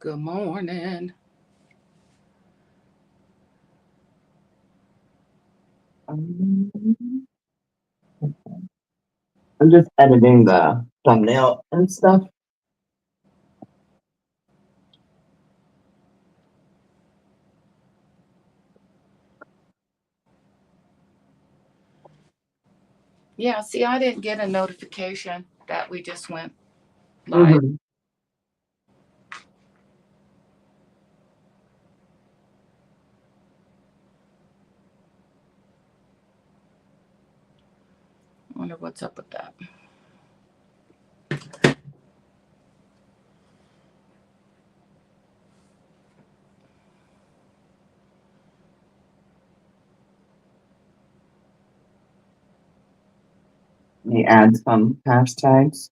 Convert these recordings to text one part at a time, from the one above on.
Good morning. Um, I'm just editing the thumbnail and stuff. Yeah, see, I didn't get a notification that we just went live. Mm-hmm. I wonder what's up with that. Me add some hashtags.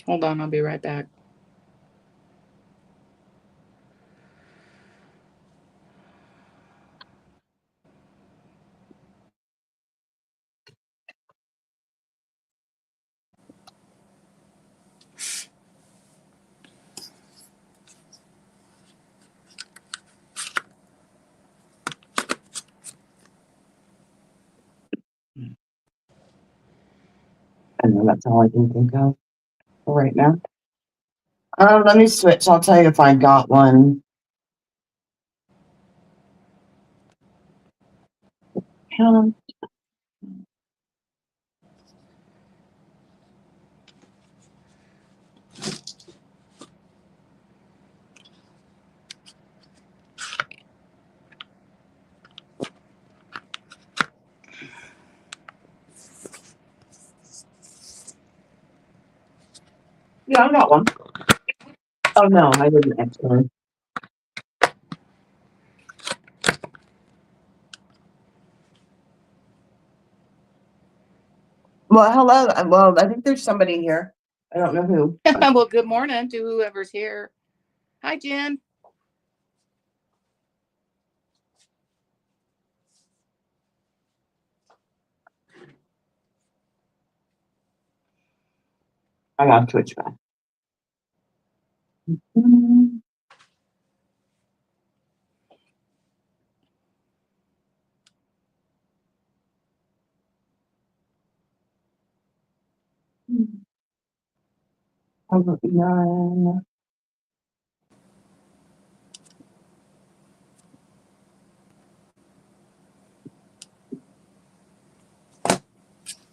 Hold on, I'll be right back. I know that's all I can think of for right now. Let me switch. I'll tell you if I got one. Um, Yeah, I got one. Oh no, I didn't actually. Well, hello. Well, I think there's somebody here. I don't know who. Well, good morning to whoever's here. Hi, Jen. I got Twitch back. Mm-hmm. Over 9.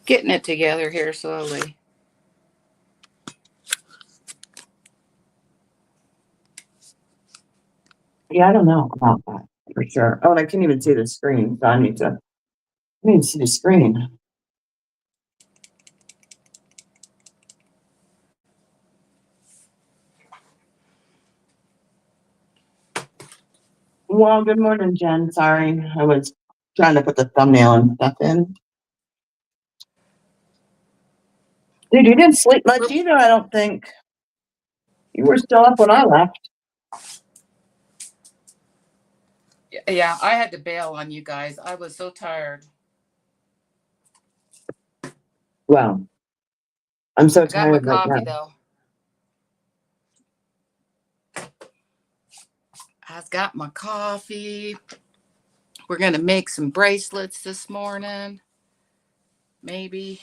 Getting it together here slowly. Yeah, I don't know about that for sure. Oh, and I can't even see the screen, so I need to see the screen. Well, good morning, Jen. Sorry, I was trying to put the thumbnail and stuff in. Dude, you didn't sleep much either, I don't think. You were still up when I left. Yeah, I had to bail on you guys. I was so tired. Well, I'm so I got my tired right coffee, now. though. I've got my coffee. We're going to make some bracelets this morning. Maybe.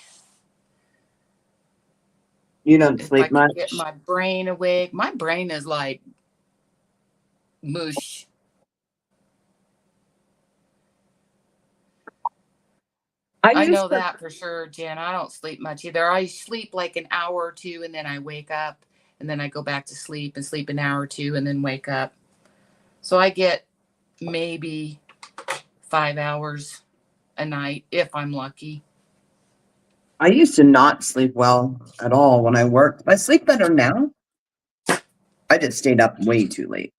You don't If I sleep can much. get my brain awake. My brain is like mush. I used know to. that for sure, Jen. I don't sleep much either. I sleep like an hour or two and then I wake up and then I go back to sleep and sleep an hour or two and then wake up. So I get maybe 5 hours a night if I'm lucky. I used to not sleep well at all when I worked. I sleep better now. I just stayed up way too late.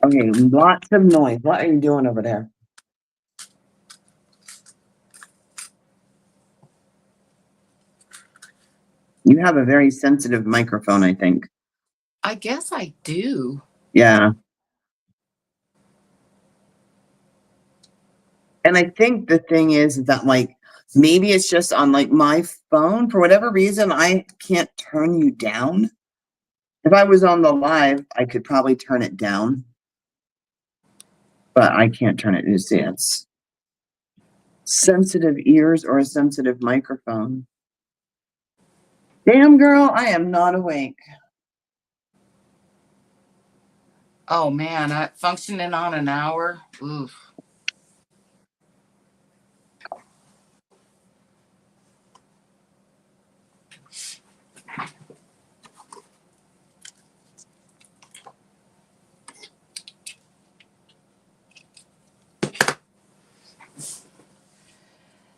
Okay, lots of noise. What are you doing over there? You have a very sensitive microphone, I think. I guess I do. Yeah. And I think the thing is that, like, maybe it's just on, like, my phone. For whatever reason, I can't turn you down. If I was on the live, I could probably turn it down. But I can't turn it. You see, it's sensitive ears or a sensitive microphone. Damn, girl, I am not awake. Oh man, functioning on an hour. Oof.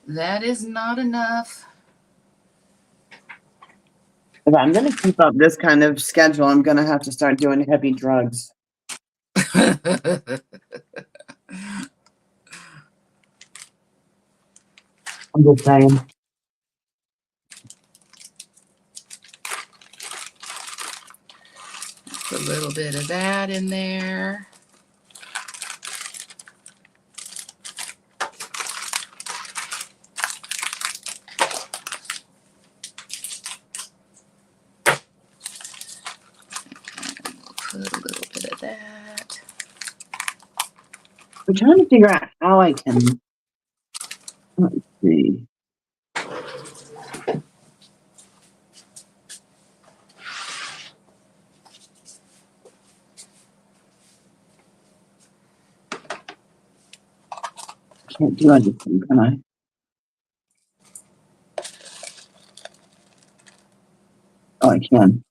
That is not enough. If I'm going to keep up this kind of schedule, I'm going to have to start doing heavy drugs. I'm just saying. Put a little bit of that in there. Put a little bit of that. I'm trying to figure out how I can. Let's see. Can't do anything, can I? Oh, I can.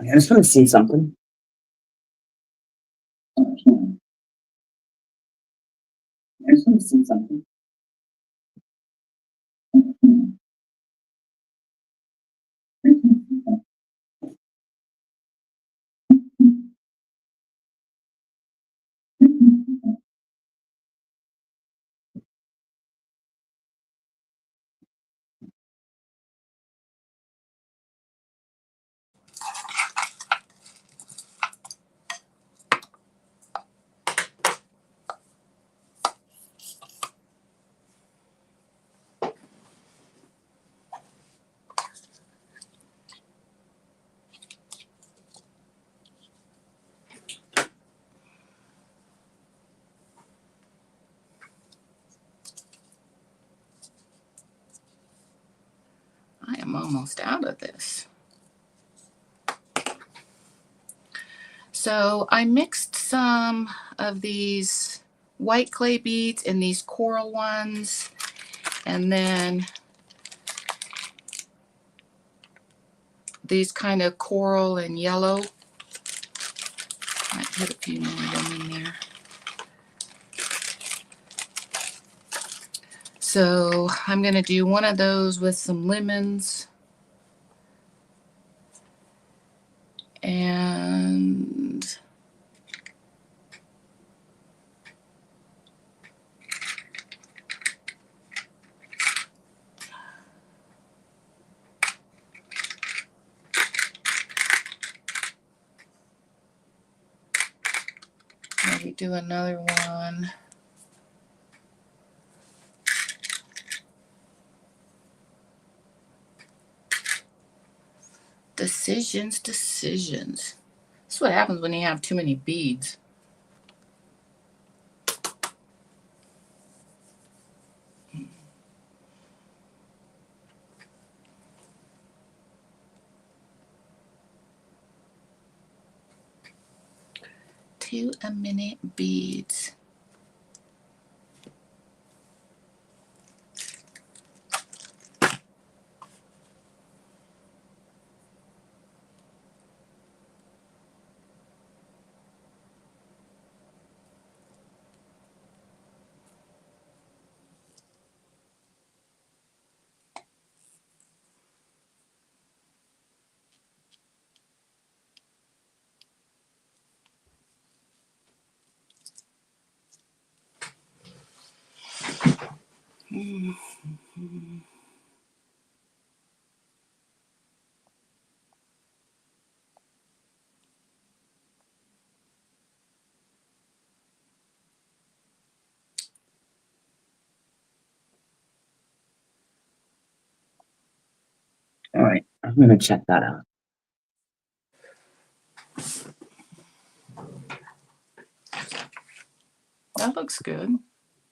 I just want to see something. I can. I just want to see something. I am almost out of this. So I mixed some of these white clay beads and these coral ones, and then these kind of coral and yellow. Might put a few more of them in there. So I'm going to do one of those with some lemons. And maybe do another one. Decisions. That's what happens when you have too many beads. Two-a-minute beads. All right, I'm gonna check that out. That looks good.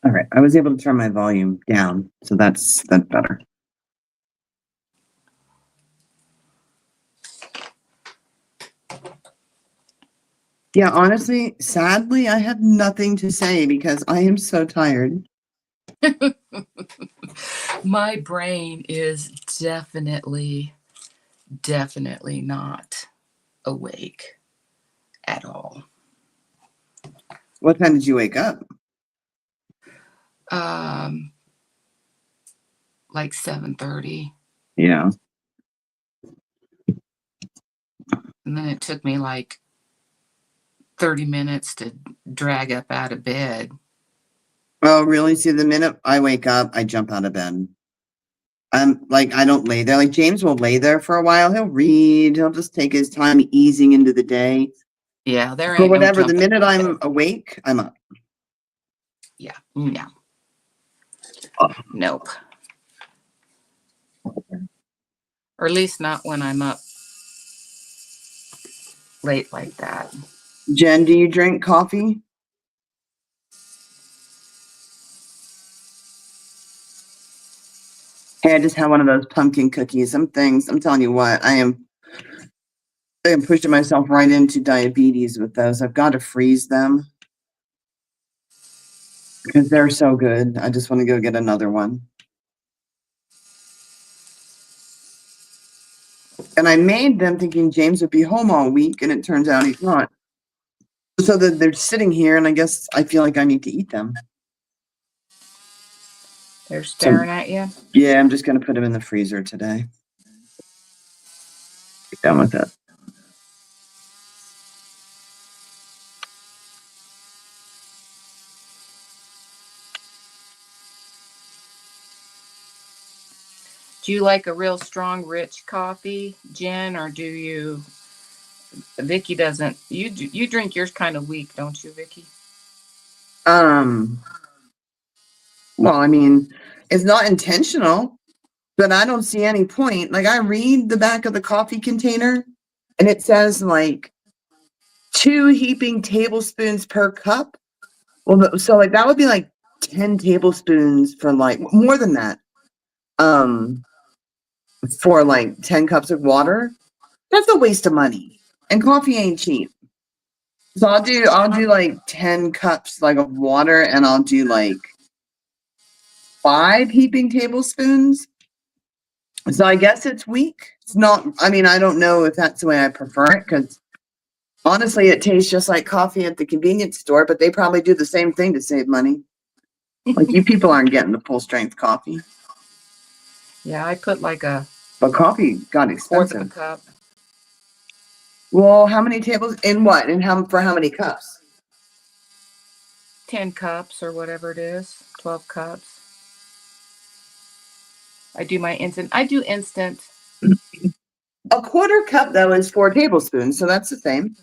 All right, I was able to turn my volume down, so that's better. Yeah, honestly, sadly, I have nothing to say because I am so tired. My brain is definitely not awake at all. What time did you wake up? Like 7:30. Yeah. And then it took me like 30 minutes to drag up out of bed. Oh, really? See, the minute I wake up, I jump out of bed. I'm like, I don't lay there. Like James will lay there for a while. He'll read. He'll just take his time easing into the day. Yeah, there But ain't no whatever, the jumping. minute I'm awake, I'm up. Yeah, no. Nope. Or at least not when I'm up late like that. Jen, do you drink coffee? Hey, I just had one of those pumpkin cookies. Some things, I'm telling you what, I am pushing myself right into diabetes with those. I've got to freeze them because they're so good. I just want to go get another one. And I made them thinking James would be home all week, and it turns out he's not. So that they're sitting here, and I guess I feel like I need to eat them. They're staring at you? Yeah, I'm just going to put them in the freezer today. Get done with it. Do you like a real strong, rich coffee, Jen, or do you? Vicky doesn't. You drink yours kind of weak, don't you, Vicky? Well, I mean, it's not intentional, but I don't see any point. Like I read the back of the coffee container and it says like 2 heaping tablespoons per cup. Well, so like that would be like 10 tablespoons for like more than that. For like 10 cups of water. That's a waste of money. And coffee ain't cheap. So I'll do like 10 cups like of water and I'll do like 5 heaping tablespoons. So I guess it's weak. It's not, I mean, I don't know if that's the way I prefer it because honestly, it tastes just like coffee at the convenience store, but they probably do the same thing to save money. Like you people aren't getting the full strength coffee. Yeah, I put like a But coffee got fourth of a expensive. cup. Well, how many tables in what? And for how many cups? 10 cups or whatever it is, 12 cups. I do my instant. I do instant. A quarter cup though is 4 tablespoons, so that's the same.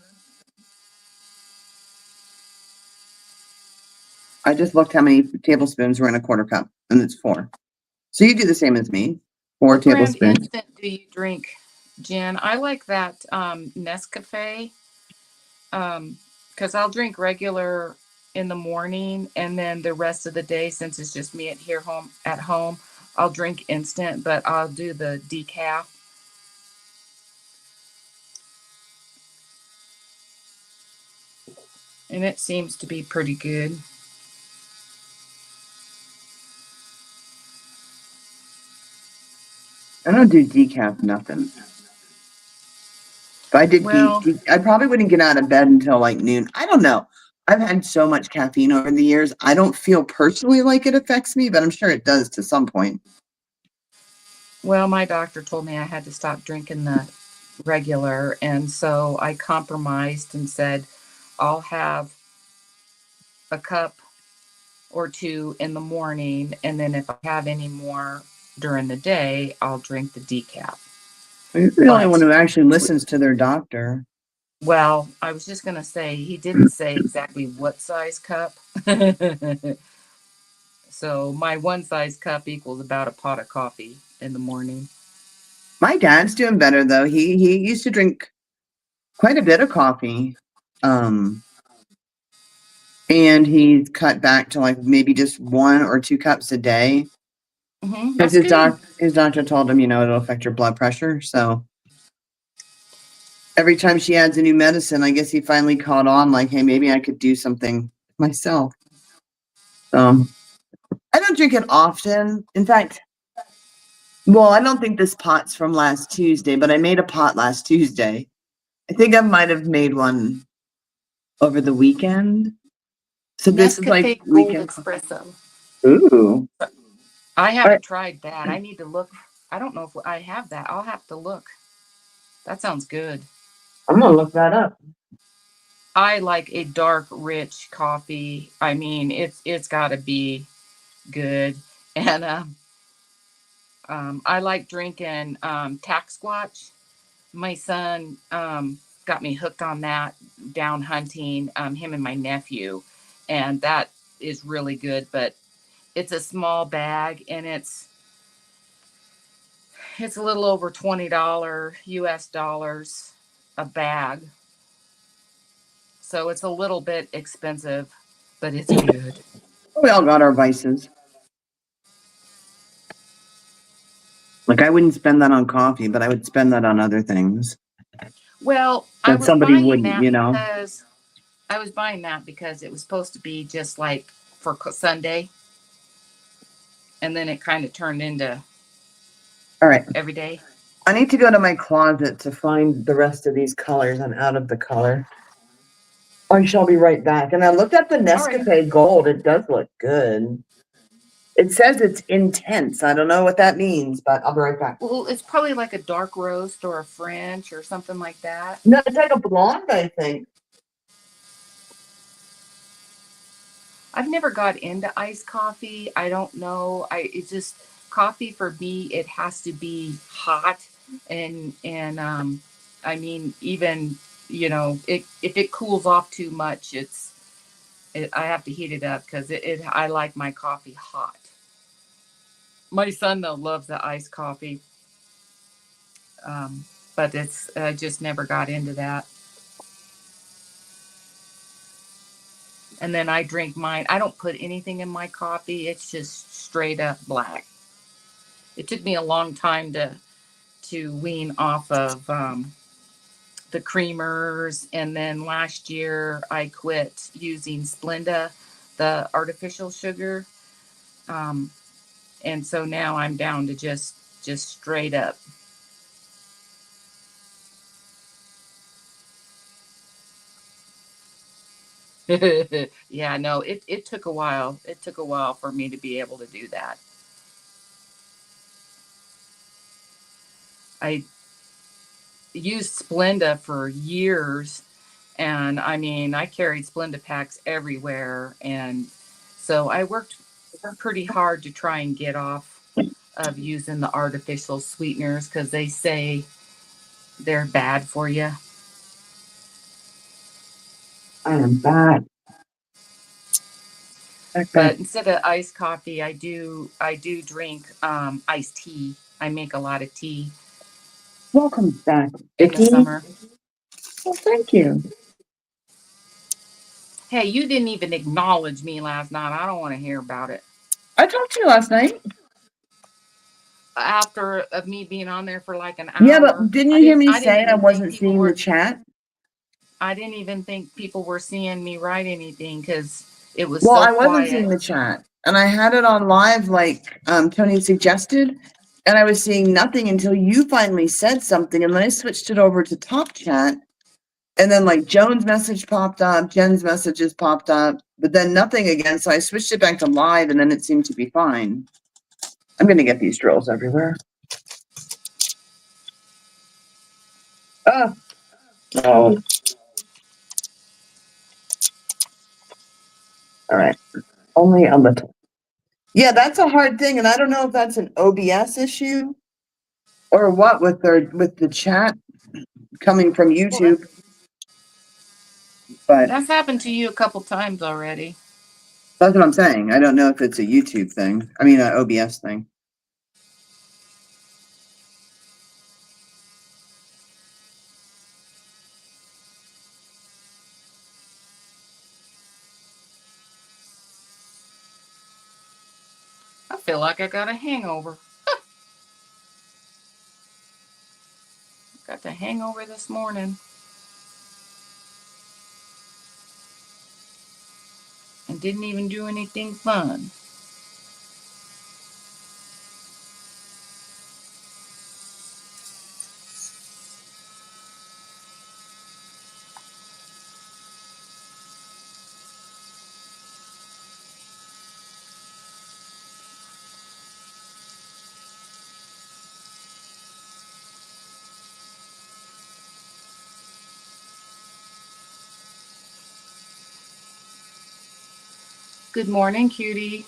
I just looked how many tablespoons were in a quarter cup, and it's 4. So you do the same as me, 4 What brand tablespoons. instant do you drink, Jen? I like that Nescafe because I'll drink regular in the morning, and then the rest of the day, since it's just me at home, I'll drink instant, but I'll do the decaf. And it seems to be pretty good. I don't do decaf nothing. If I did I probably wouldn't get out of bed until like noon. I don't know. I've had so much caffeine over the years. I don't feel personally like it affects me, but I'm sure it does to some point. Well, my doctor told me I had to stop drinking the regular, and so I compromised and said I'll have a cup or 2 in the morning, and then if I have any more during the day, I'll drink the decaf. You're the only one who actually listens to their doctor. Well, I was just going to say, he didn't say exactly what size cup. So my one size cup equals about a pot of coffee in the morning. My dad's doing better though. He used to drink quite a bit of coffee. And he's cut back to like maybe just 1 or 2 cups a day. Because That's good. his doctor told him, it'll affect your blood pressure. So every time she adds a new medicine, I guess he finally caught on like, hey, maybe I could do something myself. I don't drink it often. In fact, well, I don't think this pot's from last Tuesday, but I made a pot last Tuesday. I think I might have made one over the weekend. So this is like Nescafe Gold weekend. Espresso. Ooh. I haven't tried that. I need to look. I don't know if I have that. I'll have to look. That sounds good. I'm gonna look that up. I like a dark, rich coffee. I mean, it's got to be good. And I like drinking tack squatch. My son got me hooked on that down hunting. Him and my nephew, and that is really good. But it's a small bag, and it's a little over $20 US dollars a bag. So it's a little bit expensive, but it's good. We all got our vices. Like I wouldn't spend that on coffee, but I would spend that on other things. Well, I That was somebody buying wouldn't, that because I was buying that because it was supposed to be just like for Sunday, and then it kind of turned into All right. every day. I need to go to my closet to find the rest of these colors. I'm out of the color. I shall be right back. And I looked at the All right. Nescafe Gold. It does look good. It says it's intense. I don't know what that means, but I'll be right back. Well, it's probably like a dark roast or a French or something like that. No, it's like a blonde, I think. I've never got into iced coffee. I don't know. It's just coffee for me. It has to be hot, and I mean even if it cools off too much, I have to heat it up because I like my coffee hot. My son though loves the iced coffee, but it's I just never got into that. And then I drink mine. I don't put anything in my coffee. It's just straight up black. It took me a long time to wean off of the creamers, and then last year I quit using Splenda, the artificial sugar, um, and so now I'm down to just straight up. Yeah, no, it took a while. It took a while for me to be able to do that. I used Splenda for years, and I mean, I carried Splenda packs everywhere, and so I worked pretty hard to try and get off of using the artificial sweeteners because they say they're bad for you. I am back. But instead of iced coffee, I do drink iced tea. I make a lot of tea Welcome back, in the Vicky. summer. Well, thank you. Hey, you didn't even acknowledge me last night. I don't want to hear about it. I talked to you last night. After of me being on there for like an Yeah, hour, but didn't you hear me I didn't say I even think wasn't people seeing the were. chat? I didn't even think people were seeing me write anything because it was Well, so I wasn't seeing quiet. the chat. And I had it on live like Tony suggested. And I was seeing nothing until you finally said something. And then I switched it over to top chat. And then like Joan's message popped up, Jen's messages popped up, but then nothing again. So I switched it back to live and then it seemed to be fine. I'm gonna get these drills everywhere. Oh, oh. All right. Only a little. Yeah, that's a hard thing, and I don't know if that's an OBS issue or what with the chat coming from Well, YouTube. But that's happened to you a couple times already. that's what I'm saying. I don't know if it's a YouTube thing. I mean, an OBS thing. feel like I got a hangover. Got the hangover this morning. And didn't even do anything fun. Good morning, cutie.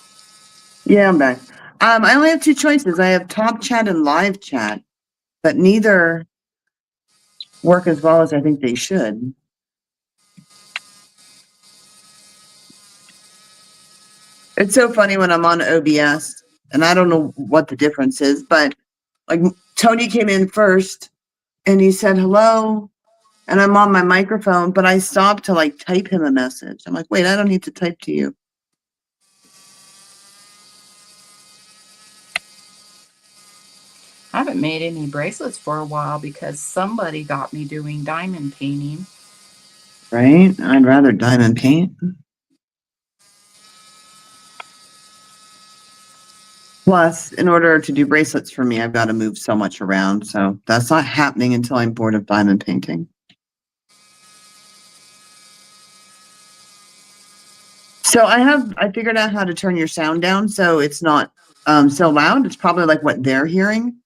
Yeah, I'm back. I only have two choices. I have top chat and live chat, but neither work as well as I think they should. It's so funny when I'm on OBS, and I don't know what the difference is, but like Tony came in first and he said hello, and I'm on my microphone, but I stopped to like type him a message. I'm like, wait, I don't need to type to you. I haven't made any bracelets for a while because somebody got me doing diamond painting. Right? I'd rather diamond paint. Plus, in order to do bracelets for me, I've got to move so much around. So that's not happening until I'm bored of diamond painting. So I figured out how to turn your sound down so it's not so loud. It's probably like what they're hearing.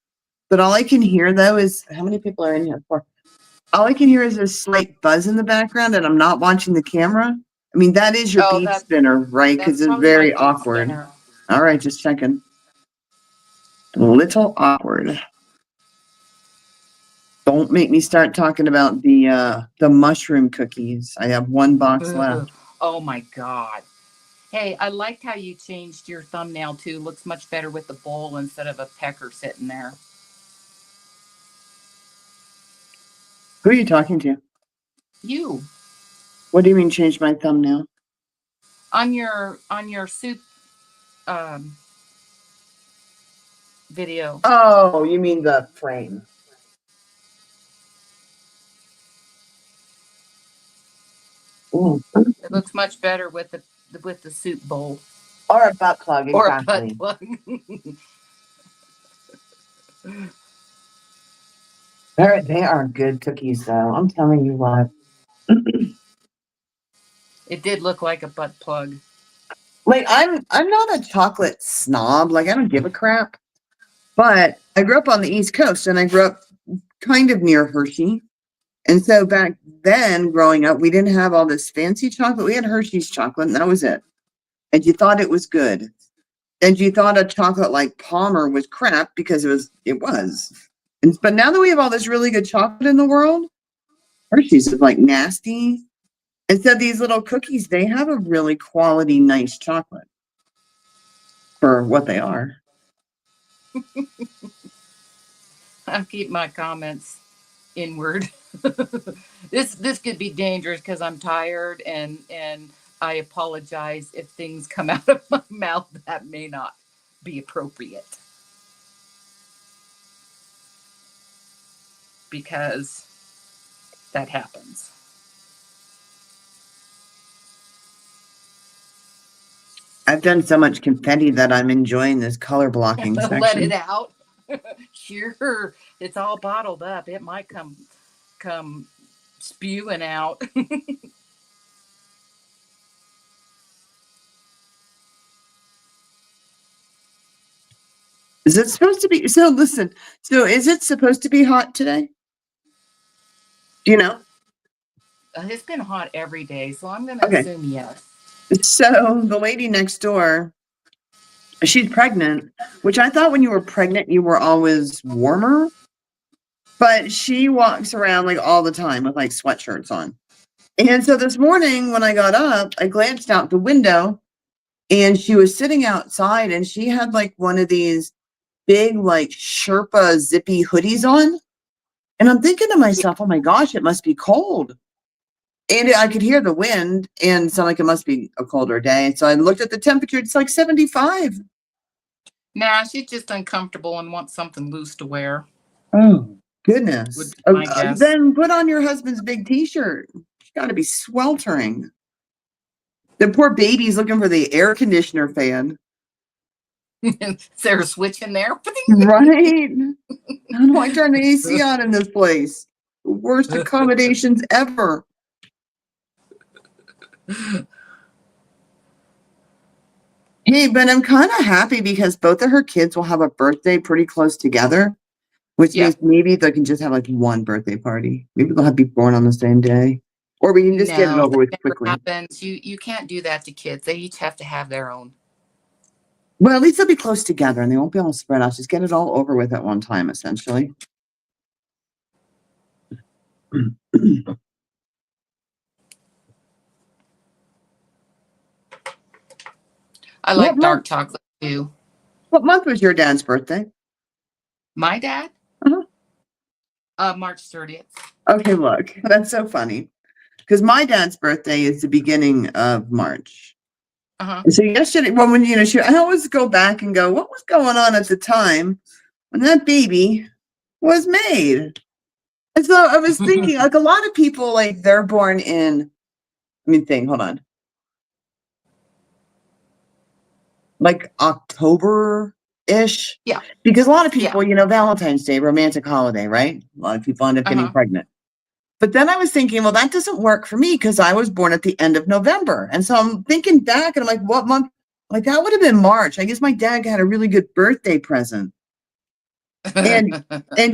But all I can hear though is how many people are in here for? All I can hear is a slight buzz in the background, and I'm not watching the camera. I mean, that is your bead spinner, right? Because it's very awkward. Spinner. All right, just checking. A little awkward. Don't make me start talking about the mushroom cookies. I have one box left. Oh my God. Hey, I liked how you changed your thumbnail too. Looks much better with the bowl instead of a pecker sitting there. Who are you talking to? You. What do you mean change my thumbnail? On your soup video. Oh, you mean the frame. Ooh. It looks much better with the soup bowl. Or a butt plug, exactly. Or a butt plug. They are good cookies, though. I'm telling you what. It did look like a butt plug. Like I'm not a chocolate snob. Like I don't give a crap. But I grew up on the East Coast, and I grew up kind of near Hershey. And so back then, growing up, we didn't have all this fancy chocolate. We had Hershey's chocolate, and that was it. And you thought it was good. And you thought a chocolate like Palmer was crap because it was. But now that we have all this really good chocolate in the world, Hershey's is like nasty. And so these little cookies, they have a really quality, nice chocolate for what they are. I'll keep my comments inward. This could be dangerous because I'm tired, and I apologize if things come out of my mouth that may not be appropriate. Because that happens. I've done so much confetti that I'm enjoying this color blocking section. Let it out. Sure, it's all bottled up. It might come spewing out. Is it supposed to be? So listen. So is it supposed to be hot today? Do you know? It's been hot every day, so I'm going to assume yes. So the lady next door, she's pregnant, which I thought when you were pregnant, you were always warmer. But she walks around like all the time with like sweatshirts on. And so this morning when I got up, I glanced out the window and she was sitting outside and she had like one of these big like Sherpa zippy hoodies on. And I'm thinking to myself, oh my gosh, it must be cold. And I could hear the wind and sound like it must be a colder day. So I looked at the temperature. It's like 75. Nah, she's just uncomfortable and wants something loose to wear, Oh, would goodness. be my guess. Then put on your husband's big t-shirt. She's got to be sweltering. The poor baby's looking for the air conditioner fan. Is there a switch in there? Right? How do I turn the AC on in this place? The worst accommodations ever. Hey, but I'm kind of happy because both of her kids will have a birthday pretty close together, which Yeah. means maybe they can just have like one birthday party. Maybe they'll have be born on the same day. Or we can just get it No, over that with never quickly. happens. You can't do that to kids. They each have to have their own. Well, at least they'll be close together and they won't be all spread out. Just get it all over with at one time, essentially. I What like dark month? chocolate too. What month was your dad's birthday? My dad? Uh-huh. March 30th. Okay, look, that's so funny because my dad's birthday is the beginning of March. Uh-huh. And so yesterday, well, when I always go back and go, what was going on at the time when that baby was made? And so I was thinking, like a lot of people, like they're born in. Hold on. Like October-ish. Yeah. Because a lot of people, Valentine's Day, romantic holiday, right? A lot of people end up getting Uh-huh. pregnant. But then I was thinking, well, that doesn't work for me because I was born at the end of November. And so I'm thinking back and I'm like, what month? Like that would have been March. I guess my dad had a really good birthday present. And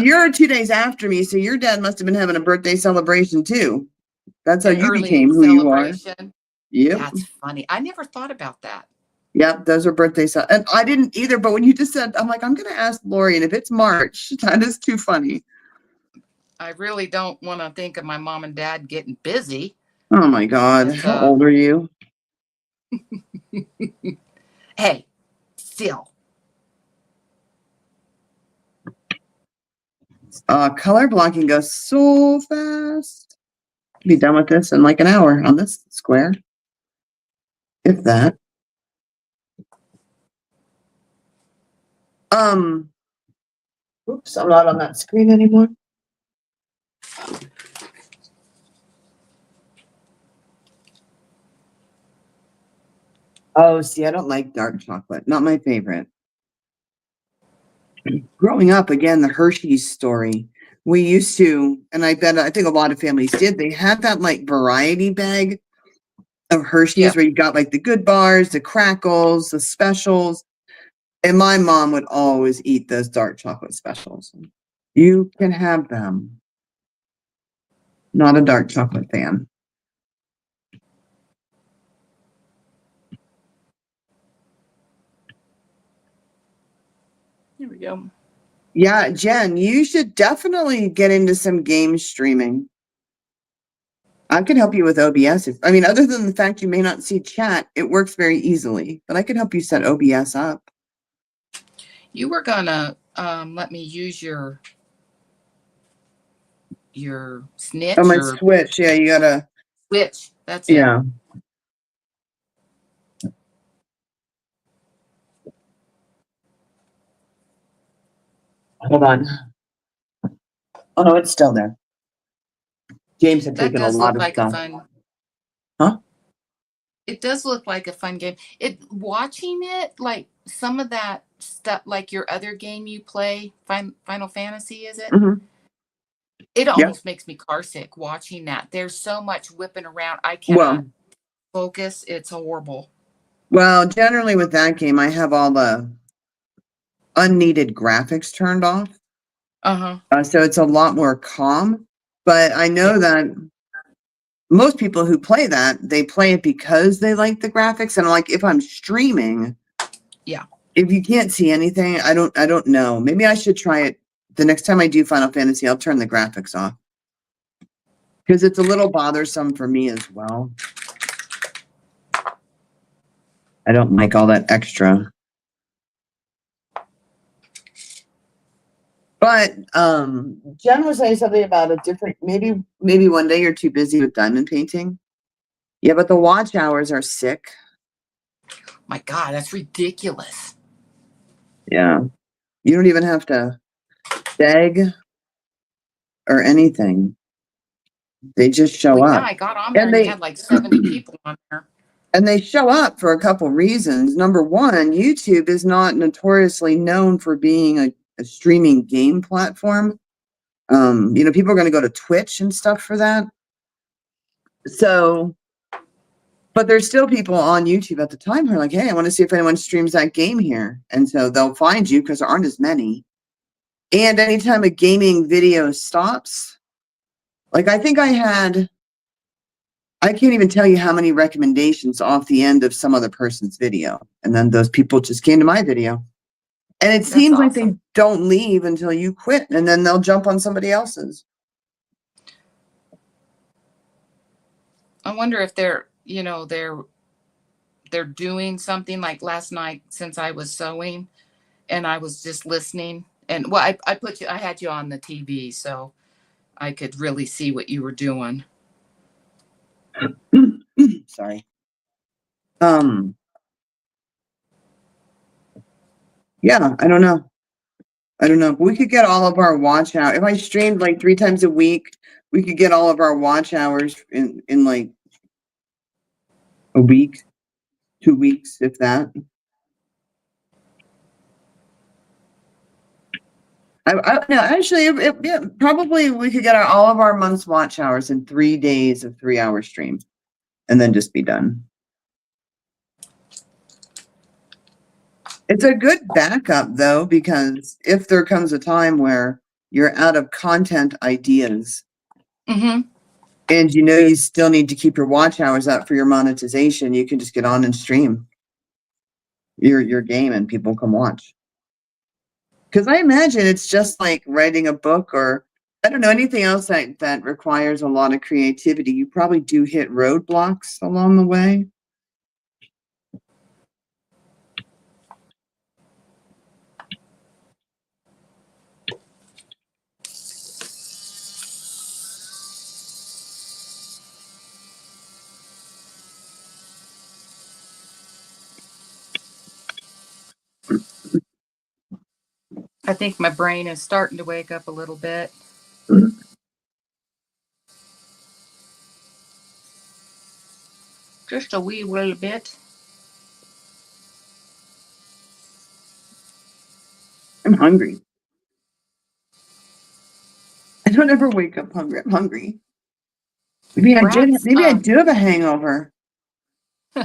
you're 2 days after me, so your dad must have been having a birthday celebration too. That's how An you early became who you are. celebration. Yep. That's funny. I never thought about that. Yep, those are birthdays. And I didn't either, but when you just said, I'm like, I'm going to ask Lori, and if it's March, that is too funny. I really don't want to think of my mom and dad getting busy. Oh my God. How old are you? Hey, still. Color blocking goes so fast. Be done with this in like an hour on this square. If that. Oops, I'm not on that screen anymore. Oh, see, I don't like dark chocolate. Not my favorite. Growing up, again, the Hershey's story. We used to, and I think a lot of families did, they had that like variety bag of Hershey's where you got like the good bars, the crackles, the specials. And my mom would always eat those dark chocolate specials. You can have them. Not a dark chocolate fan. Here we go. Yeah, Jen, you should definitely get into some game streaming. I can help you with OBS. Other than the fact you may not see chat, it works very easily. But I can help you set OBS up. You were gonna let me use your snitch. Oh, my switch. Yeah, you gotta switch. That's it. Yeah. Hold on. Oh no, it's still there. James had taken a lot of stuff. Huh? It does look like a fun game. Watching it, like some of that stuff, like your other game you play, Final Fantasy, is it? Mm-hmm. It almost makes me car sick watching that. There's so much whipping around. I cannot focus. It's horrible. Well, generally with that game, I have all the unneeded graphics turned off. Uh-huh. So it's a lot more calm. But I know that most people who play that, they play it because they like the graphics. And like, if I'm streaming, if you can't see anything, I don't know. Maybe I should try it the next time I do Final Fantasy. I'll turn the graphics off because it's a little bothersome for me as well. I don't like all that extra. But Jen was saying something about a different, maybe one day you're too busy with diamond painting. Yeah, but the watch hours are sick. My God, that's ridiculous. Yeah. You don't even have to beg or anything. They just show Well, yeah, up. I got on there And and you they had like 70 people on there. and they show up for a couple reasons. Number one, YouTube is not notoriously known for being a streaming game platform. People are going to go to Twitch and stuff for that. So, but there's still people on YouTube at the time who are like, hey, I want to see if anyone streams that game here. And so they'll find you because there aren't as many. And anytime a gaming video stops, like I think I can't even tell you how many recommendations off the end of some other person's video. And then those people just came to my video. And it That's seems like they awesome. don't leave until you quit, and then they'll jump on somebody else's. I wonder if they're doing something like last night since I was sewing and I was just listening. And well, I had you on the TV so I could really see what you were doing. Sorry. Yeah, I don't know. But we could get all of our watch hours. If I streamed like 3 times a week, we could get all of our watch hours in like a week, 2 weeks, if that. No, actually, yeah, probably we could get all of our month's watch hours in 3 days of 3-hour stream, and then just be done. It's a good backup though, because if there comes a time where you're out of content ideas, Mm-hmm. and you still need to keep your watch hours up for your monetization, you can just get on and stream your game and people come watch. Because I imagine it's just like writing a book, or I don't know, anything else that requires a lot of creativity. You probably do hit roadblocks along the way. I think my brain is starting to wake up a little bit. Just a wee little bit. I'm hungry. I don't ever wake up hungry. I'm hungry. Maybe Brad's I do have a hangover. So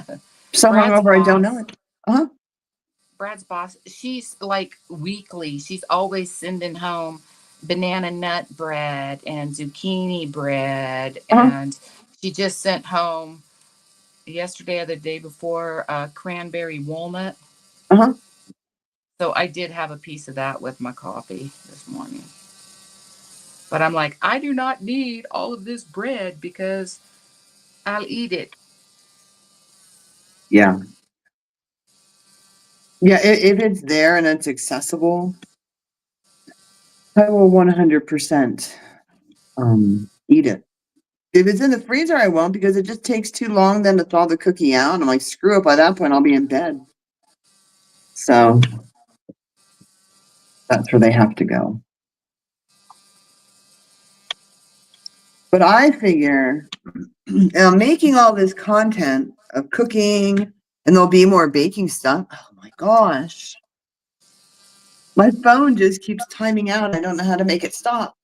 Brad's hungover I don't know boss. it. Uh-huh. Brad's boss. She's like weekly. She's always sending home banana nut bread and zucchini bread, Uh-huh. and she just sent home yesterday or the day before cranberry walnut. Uh-huh. So I did have a piece of that with my coffee this morning. But I'm like, I do not need all of this bread because I'll eat it. Yeah. Yeah, if it's there and it's accessible, I will 100% eat it. If it's in the freezer, I won't, because it just takes too long then to thaw the cookie out. I'm like, screw it, by that point I'll be in bed. So that's where they have to go. But I figure making all this content of cooking, and there'll be more baking stuff. Oh my gosh. My phone just keeps timing out. I don't know how to make it stop.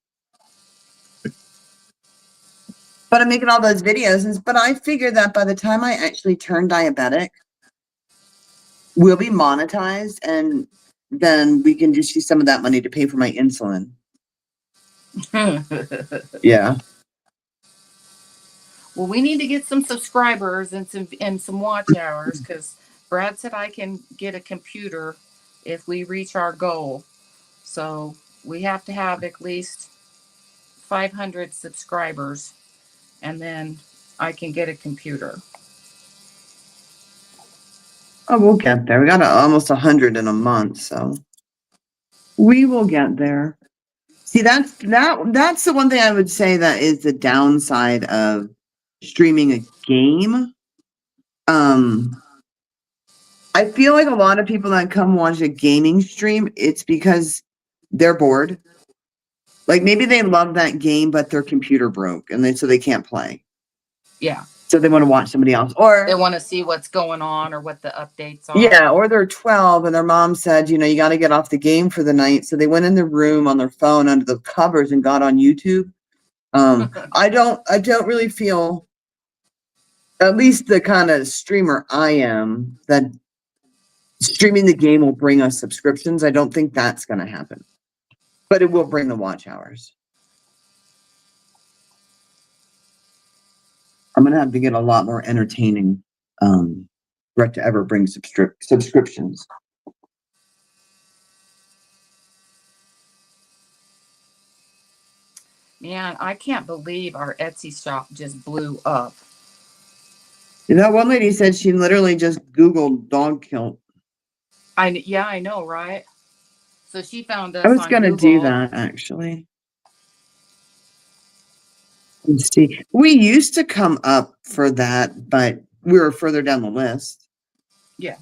But I'm making all those videos, but I figure that by the time I actually turn diabetic, we'll be monetized, and then we can just use some of that money to pay for my insulin. Yeah. Well, we need to get some subscribers and some watch hours because Brad said I can get a computer if we reach our goal. So we have to have at least 500 subscribers, and then I can get a computer. Oh, we'll get there. We got almost 100 in a month, so we will get there. See, that's the one thing I would say that is the downside of streaming a game. I feel like a lot of people that come watch a gaming stream, it's because they're bored. Like maybe they love that game, but their computer broke and so they can't play. Yeah. So they want to watch somebody else. They Or want to see what's going on or what the updates are. yeah, or they're 12 and their mom said, you know, you got to get off the game for the night. So they went in the room on their phone under the covers and got on YouTube. I don't really feel, at least the kind of streamer I am, that streaming the game will bring us subscriptions. I don't think that's going to happen, but it will bring the watch hours. I'm going to have to get a lot more entertaining for it to ever bring subscriptions. Man, I can't believe our Etsy shop just blew up. That one lady said she literally just Googled dog kilt. Yeah, I know, right? So she found us I was on going to do Google. that actually. Let's see. We used to come up for that, but we were further down the list. Yeah.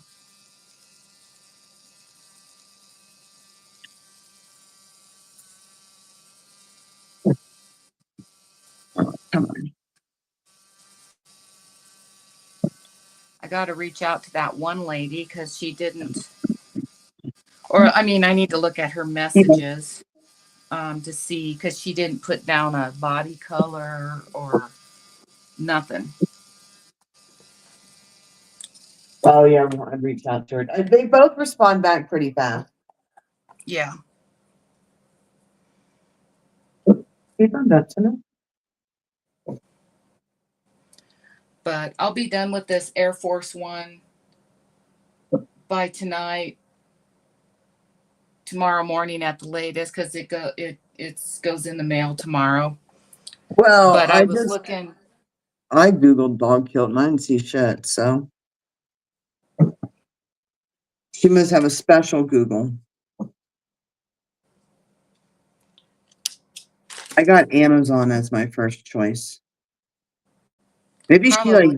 Oh, come on. I got to reach out to that one lady because she didn't, or I mean, I need to look at her messages to see, because she didn't put down a body color or nothing. Oh yeah, I'd reach out to her. They both respond back pretty fast. Yeah. You found that to know? But I'll be done with this Air Force One by tonight, tomorrow morning at the latest, because it goes in the mail tomorrow. Well, But I was looking. I Googled dog kilt and I didn't see shit, so she must have a special Google. I got Amazon as my first choice. Maybe she like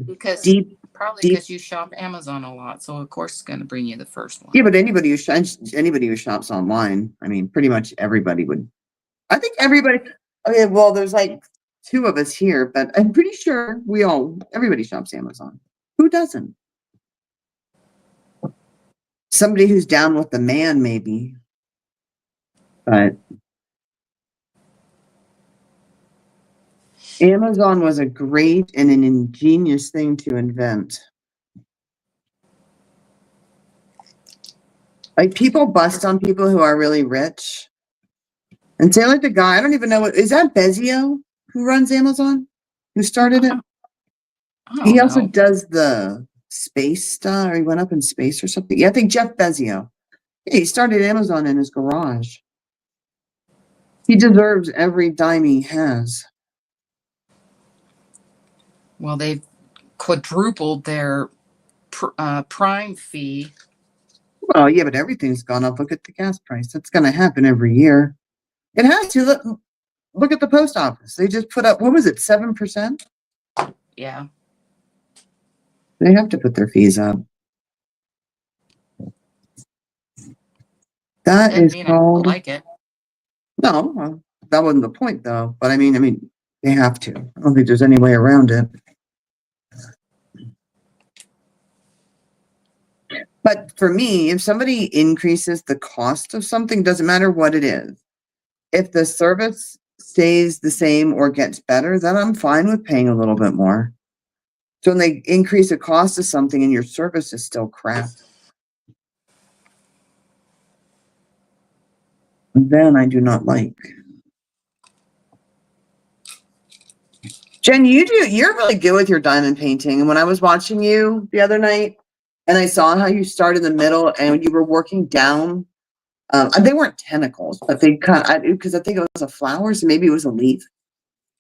deep. Probably because you shop Amazon a lot, so of course it's going to bring you the first one. Yeah, but anybody who shops online, I mean, pretty much everybody would. I think everybody. Okay, well, there's like two of us here, but I'm pretty sure everybody shops Amazon. Who doesn't? Somebody who's down with the man, maybe. But Amazon was a great and an ingenious thing to invent. Like people bust on people who are really rich and say, like the guy, I don't even know is that Bezio who runs Amazon? Who started it? He also does the space stuff, or he went up in space or something. Yeah, I think Jeff Bezio. Yeah, he started Amazon in his garage. He deserves every dime he has. Well, they've quadrupled their Prime fee. Well, yeah, but everything's gone up. Look at the gas price. That's going to happen every year. It has to. Look at the post office. They just put up, what was it, 7%? Yeah. They have to put their fees up. That Doesn't is mean called. I like it. No, well, that wasn't the point though. But I mean, they have to. I don't think there's any way around it. But for me, if somebody increases the cost of something, doesn't matter what it is. If the service stays the same or gets better, then I'm fine with paying a little bit more. So when they increase the cost of something and your service is still crap, then I do not like. Jen, you're really good with your diamond painting. And when I was watching you the other night and I saw how you started in the middle and you were working down, they weren't tentacles, but they because I think it was a flower, so maybe it was a leaf,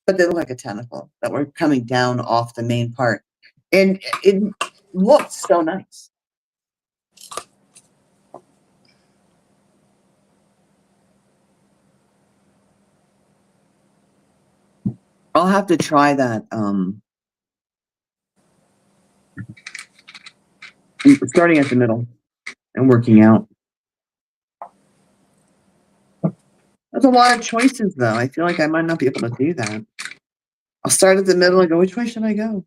but they look like a tentacle that were coming down off the main part. And it looked so nice. I'll have to try that. starting at the middle and working out. That's a lot of choices, though. I feel like I might not be able to do that. I'll start at the middle and go, which way should I go?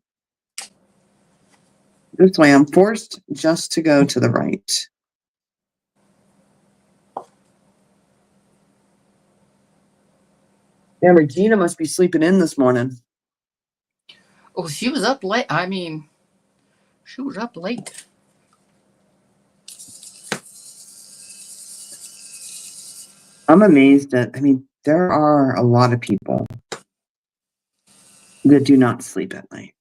This way, I'm forced just to go to the right. Yeah, Regina must be sleeping in this morning. Oh, she was up late. I mean, she was up late. I'm amazed at, I mean, there are a lot of people that do not sleep at night.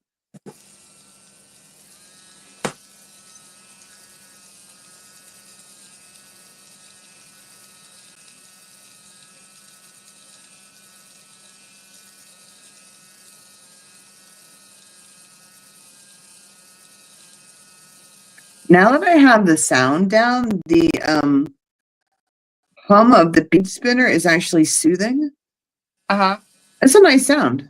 Now that I have the sound down, the hum of the bead spinner is actually soothing. Uh-huh. It's a nice sound.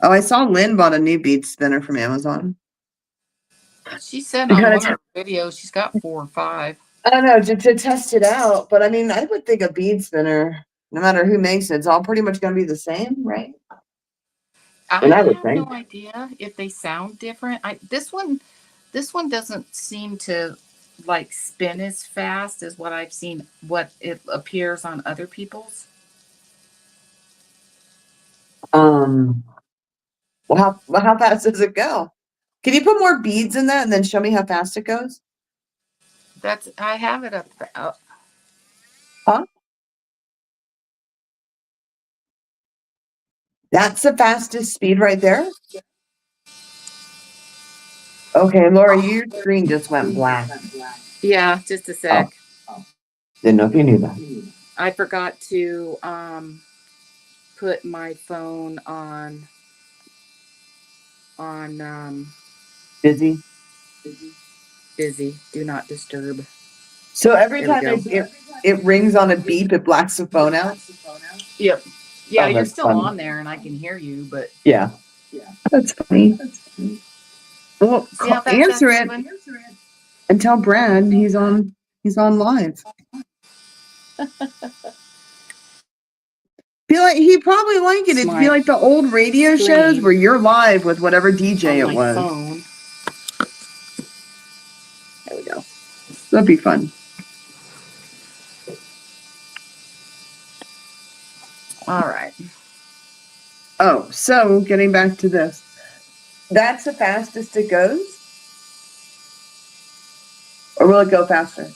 Oh, I saw Lynn bought a new bead spinner from Amazon. She said To on kinda one of her videos she's got 4 or 5. I don't know, to test it out, but I mean, I would think a bead spinner, no matter who makes it, it's all pretty much gonna be the same, right? I And I would have no think. idea if they sound different. This one doesn't seem to like spin as fast as what I've seen what it appears on other people's. Well, how fast does it go? Can you put more beads in that and then show me how fast it goes? That's I have it up. Huh? That's the fastest speed right there? Okay, Laura, your screen just went black. Yeah, just a Oh, sec. didn't know if you knew that. I forgot to put my phone on Busy? busy. Do not disturb. So every There we time go. it rings on a beep, it blacks the phone out? Yep. Yeah, Oh, you're that's still funny. on there and I can hear you, but Yeah. That's funny. Well, see how fast answer that's it moving? and tell Brad he's on live. Feel like he'd probably like it. It's It'd be my like the old radio shows screen where you're live with whatever DJ on it my was. phone. There we go. That'd be fun. All right. Oh, so getting back to this. That's the fastest it goes? Or will it go faster?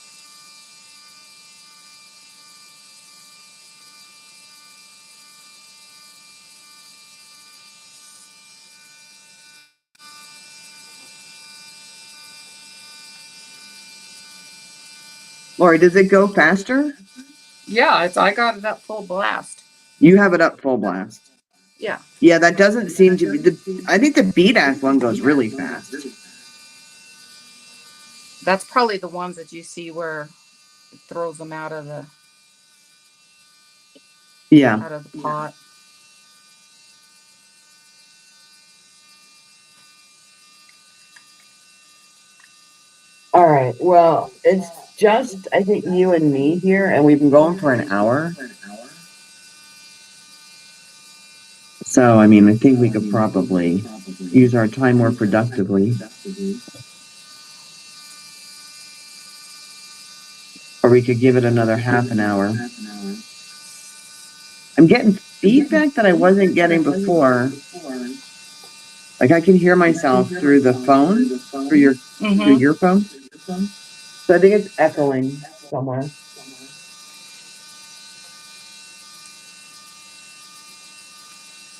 Lori, does it go faster? Yeah, I got it up full blast. You have it up full blast. Yeah. Yeah, that doesn't seem to be I think the BDAC one goes really fast. That's probably the ones that you see where it throws them out of the Yeah. pot. All right. Well, it's just, I think, you and me here, and we've been going for an hour. So, I mean, I think we could probably use our time more productively. Or we could give it another half an hour. I'm getting feedback that I wasn't getting before. Like I can hear myself through the phone, through your phone. So I think it's echoing somewhere.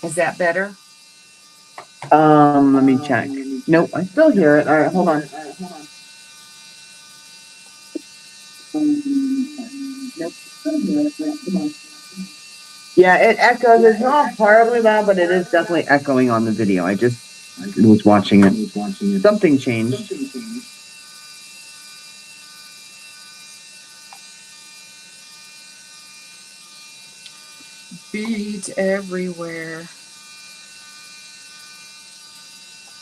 Is that better? Let me check. Nope, I still hear it. All right, hold on. Yeah, it echoes. It's not horribly loud, but it is definitely echoing on the video. I just was watching it. Something changed. Beads everywhere.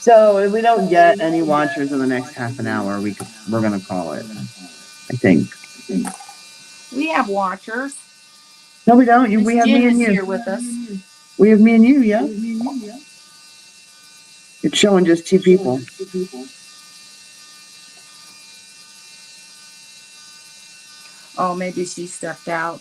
So if we don't get any watchers in the next half an hour, we're gonna call it. I think. We have watchers. No, we don't. Miss We have Jen me and is you. here with us. We have me and you, yeah. It's showing just two people. Oh, maybe she stepped out.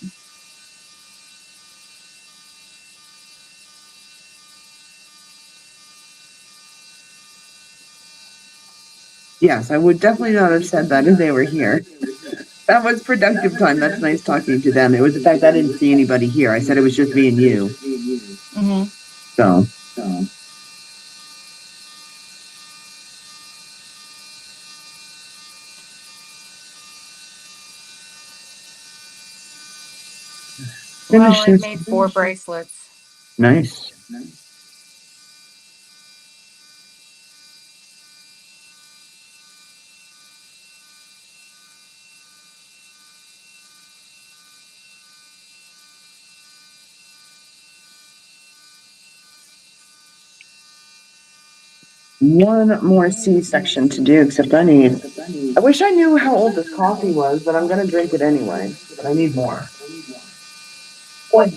Yes, I would definitely not have said that if they were here. That was productive time. That's nice talking to them. It was the fact I didn't see anybody here. I said it was just me and you. Mm-hmm. So. Well, Finish I this. made 4 bracelets. Nice. One more C-section to do, except I wish I knew how old this coffee was, but I'm gonna drink it anyway. But I need more. Boy.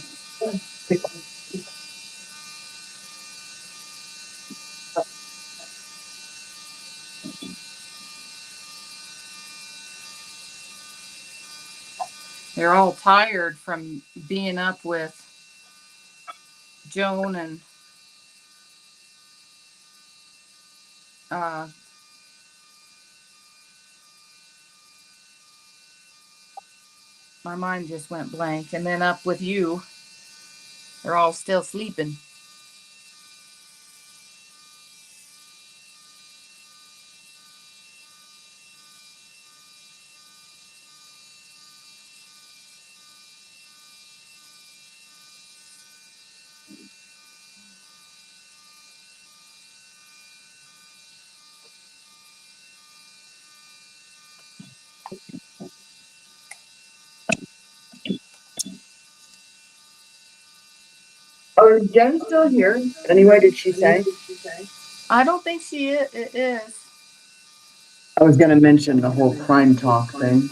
They're all tired from being up with Joan and uh, my mind just went blank. And then up with you. They're all still sleeping. Oh, is Jen still here? Anyway, did she say? I don't think she is. I was gonna mention the whole crime talk thing.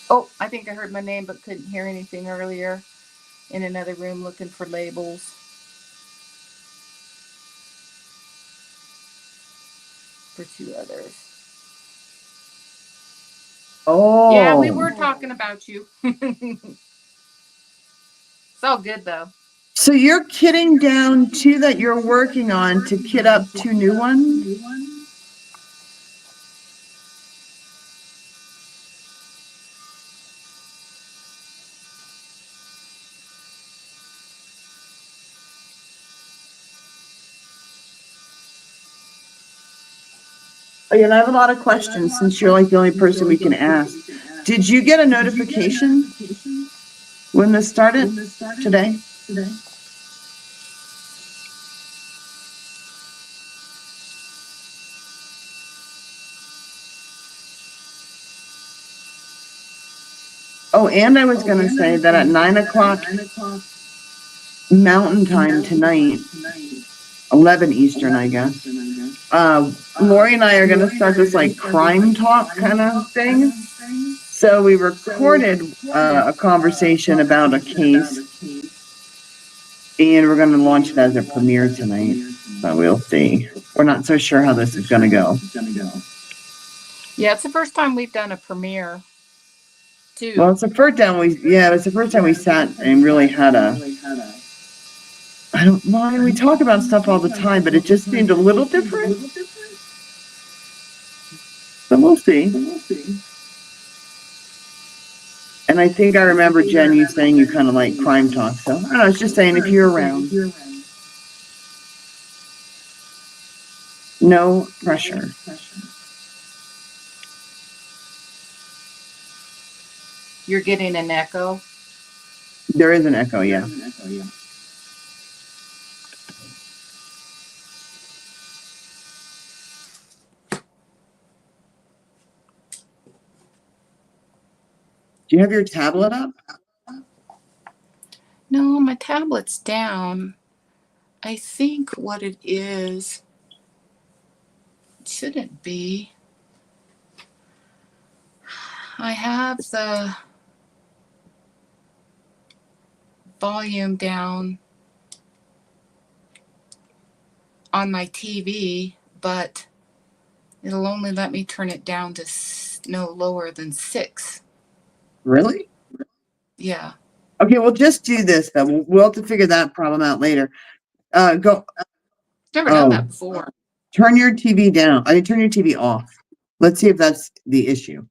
Oh, I think I heard my name but couldn't hear anything earlier in another room looking for labels for 2 others. Oh. Yeah, we were talking about you. It's all good though. So you're kitting down 2 that you're working on to kit up 2 new ones? Oh, yeah, and I have a lot of questions since you're like the only person we can ask. Did you get a notification when this started today? Oh, and I was gonna say that at 9 o'clock Mountain Time tonight, 11 Eastern, I guess. Lori and I are gonna start this like crime talk kind of thing. So we recorded a conversation about a case, and we're gonna launch it as a premiere tonight. So we'll see. We're not so sure how this is gonna go. Yeah, it's the first time we've done a premiere too. Well, it's the first time it's the first time we sat and really had we talk about stuff all the time, but it just seemed a little different. So we'll see. And I think I remember, Jen, you saying you kind of like crime talk. So I don't know, I was just saying if you're around. No pressure. You're getting an echo. There is an echo, yeah. Do you have your tablet up? No, my tablet's down. I think what it is, it shouldn't be. I have the volume down on my TV, but it'll only let me turn it down to no lower than 6. Really? Yeah. Okay, well, just do this though. We'll have to figure that problem out later. Go. Never done that before. Turn your TV down. I mean, turn your TV off. Let's see if that's the issue.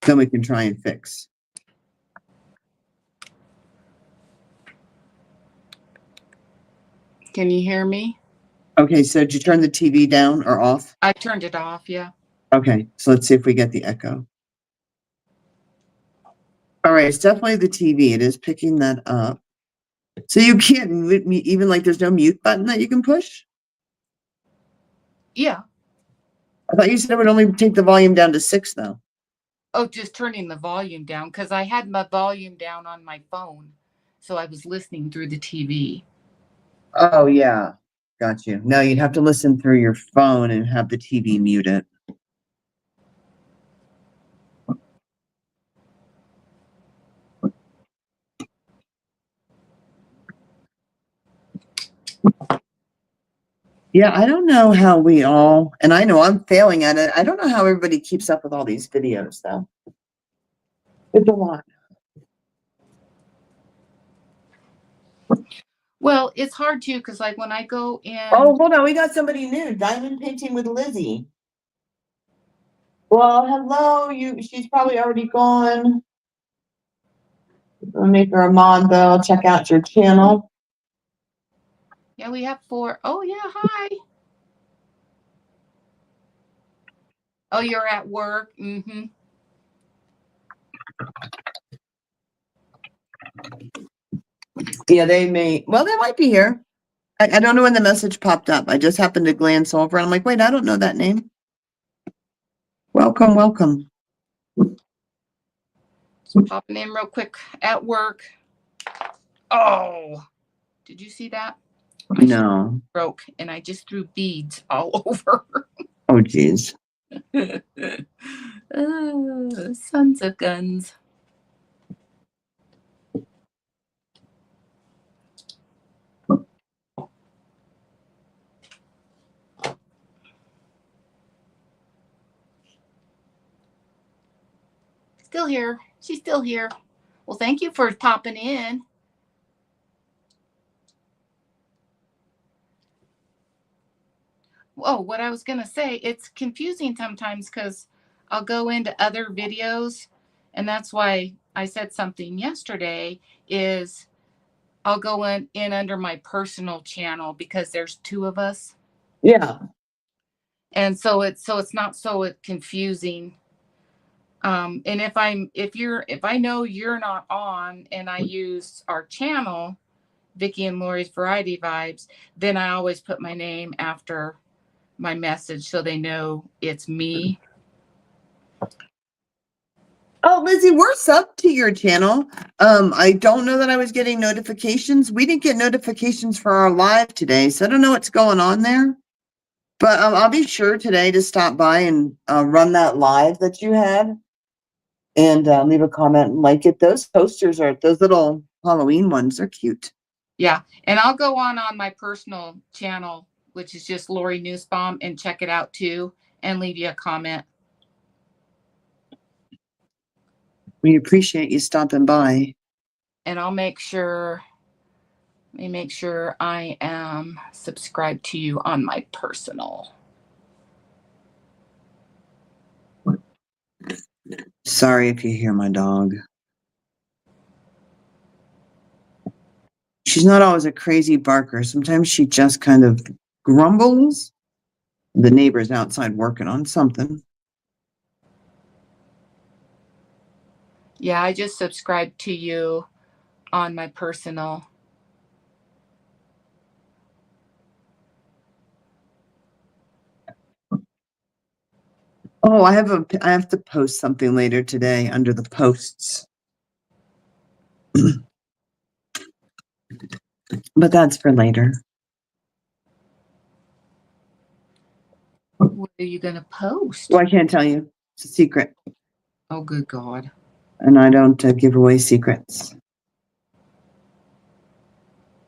Then we can try and fix. Can you hear me? Okay, so did you turn the TV down or off? I turned it off, yeah. Okay, so let's see if we get the echo. All right, it's definitely the TV. It is picking that up. So you can't even like there's no mute button that you can push? Yeah. I thought you said it would only take the volume down to 6 though. Oh, just turning the volume down because I had my volume down on my phone. So I was listening through the TV. Oh, yeah. Got you. No, you'd have to listen through your phone and have the TV muted. Yeah, I don't know how we all, and I know I'm failing at it. I don't know how everybody keeps up with all these videos though. It's a lot. Well, it's hard too because like when I go in. Oh, hold on. We got somebody new. Diamond Painting with Lizzie. Well, hello. She's probably already gone. I'll make her a mod though. I'll check out your channel. Yeah, we have 4. Oh, yeah. Hi. Oh, you're at work. Mm-hmm. Yeah, they might be here. I don't know when the message popped up. I just happened to glance over and I'm like, wait, I don't know that name. Welcome, welcome. Just popping in real quick at work. Oh, did you see that? No. Broke and I just threw beads all over. Oh, geez. Sons of guns. Still here. She's still here. Well, thank you for popping in. Oh, what I was going to say, it's confusing sometimes because I'll go into other videos. And that's why I said something yesterday is I'll go in under my personal channel because there's 2 of us. Yeah. And so it's not so confusing. And if I know you're not on and I use our channel, Vicki and Lori's Variety Vibes, then I always put my name after my message so they know it's me. Oh, Lizzie, we're sub to your channel. I don't know that I was getting notifications. We didn't get notifications for our live today, so I don't know what's going on there. But I'll be sure today to stop by and run that live that you had and leave a comment and like it. Those posters those little Halloween ones are cute. Yeah, and I'll go on my personal channel, which is just Lori Nussbaum, and check it out too, and leave you a comment. We appreciate you stopping by. And I'll make sure. Let me make sure I am subscribed to you on my personal. Sorry if you hear my dog. She's not always a crazy barker. Sometimes she just kind of grumbles. The neighbor's outside working on something. Yeah, I just subscribed to you on my personal. Oh, I have to post something later today under the posts. But that's for later. What are you gonna post? Well, I can't tell you. It's a secret. Oh, good God. And I don't give away secrets.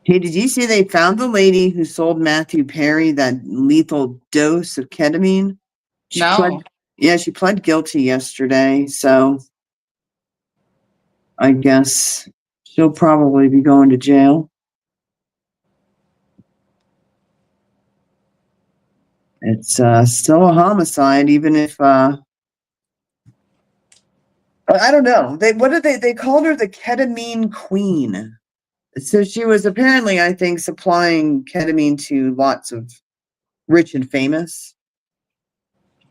Hey, did you see they found the lady who sold Matthew Perry that lethal dose of ketamine? She No. she pled guilty yesterday, so I guess she'll probably be going to jail. It's still a homicide, even if I don't know. They called her the ketamine queen. So she was apparently, I think, supplying ketamine to lots of rich and famous.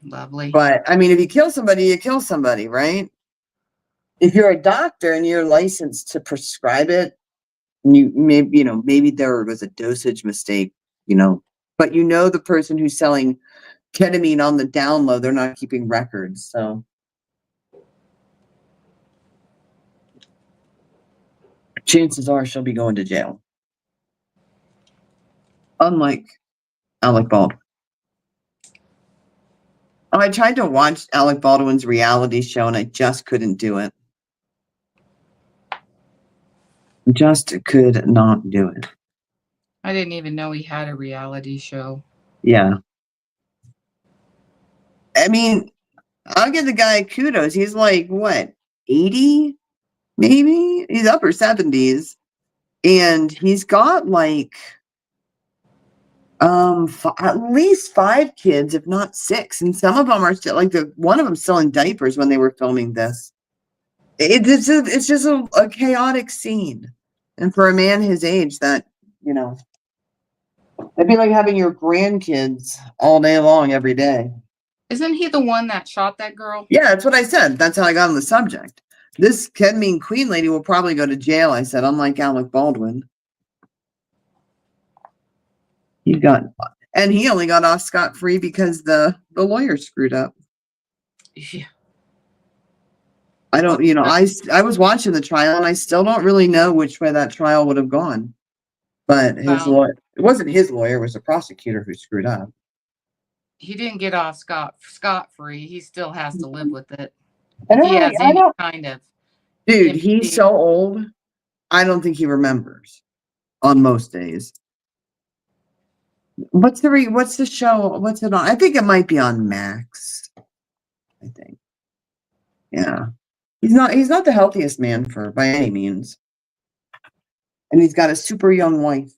Lovely. But I mean, if you kill somebody, you kill somebody, right? If you're a doctor and you're licensed to prescribe it, maybe there was a dosage mistake, but the person who's selling ketamine on the down low, they're not keeping records, so chances are she'll be going to jail. Unlike Alec Baldwin. Oh, I tried to watch Alec Baldwin's reality show and I just couldn't do it. Just could not do it. I didn't even know he had a reality show. Yeah. I mean, I'll give the guy kudos. He's like, what, 80? Maybe? He's upper 70s. And he's got like at least 5 kids, if not 6. And some of them are still one of them still in diapers when they were filming this. It's just a chaotic scene. And for a man his age, that, it'd be like having your grandkids all day long, every day. Isn't he the one that shot that girl? Yeah, that's what I said. That's how I got on the subject. This ketamine queen lady will probably go to jail, I said, unlike Alec Baldwin. He only got off scot-free because the lawyer screwed up. Yeah. I don't, I was watching the trial and I still don't really know which way that trial would have gone. But his lawyer, it wasn't his lawyer, it was the prosecutor who screwed up. He didn't get off scot-free. He still has to live with it. If he has any kind of dude, he's so old. I don't think he remembers on most days. What's the show? What's it on? I think it might be on Max. I think. Yeah. He's not the healthiest man by any means. And he's got a super young wife.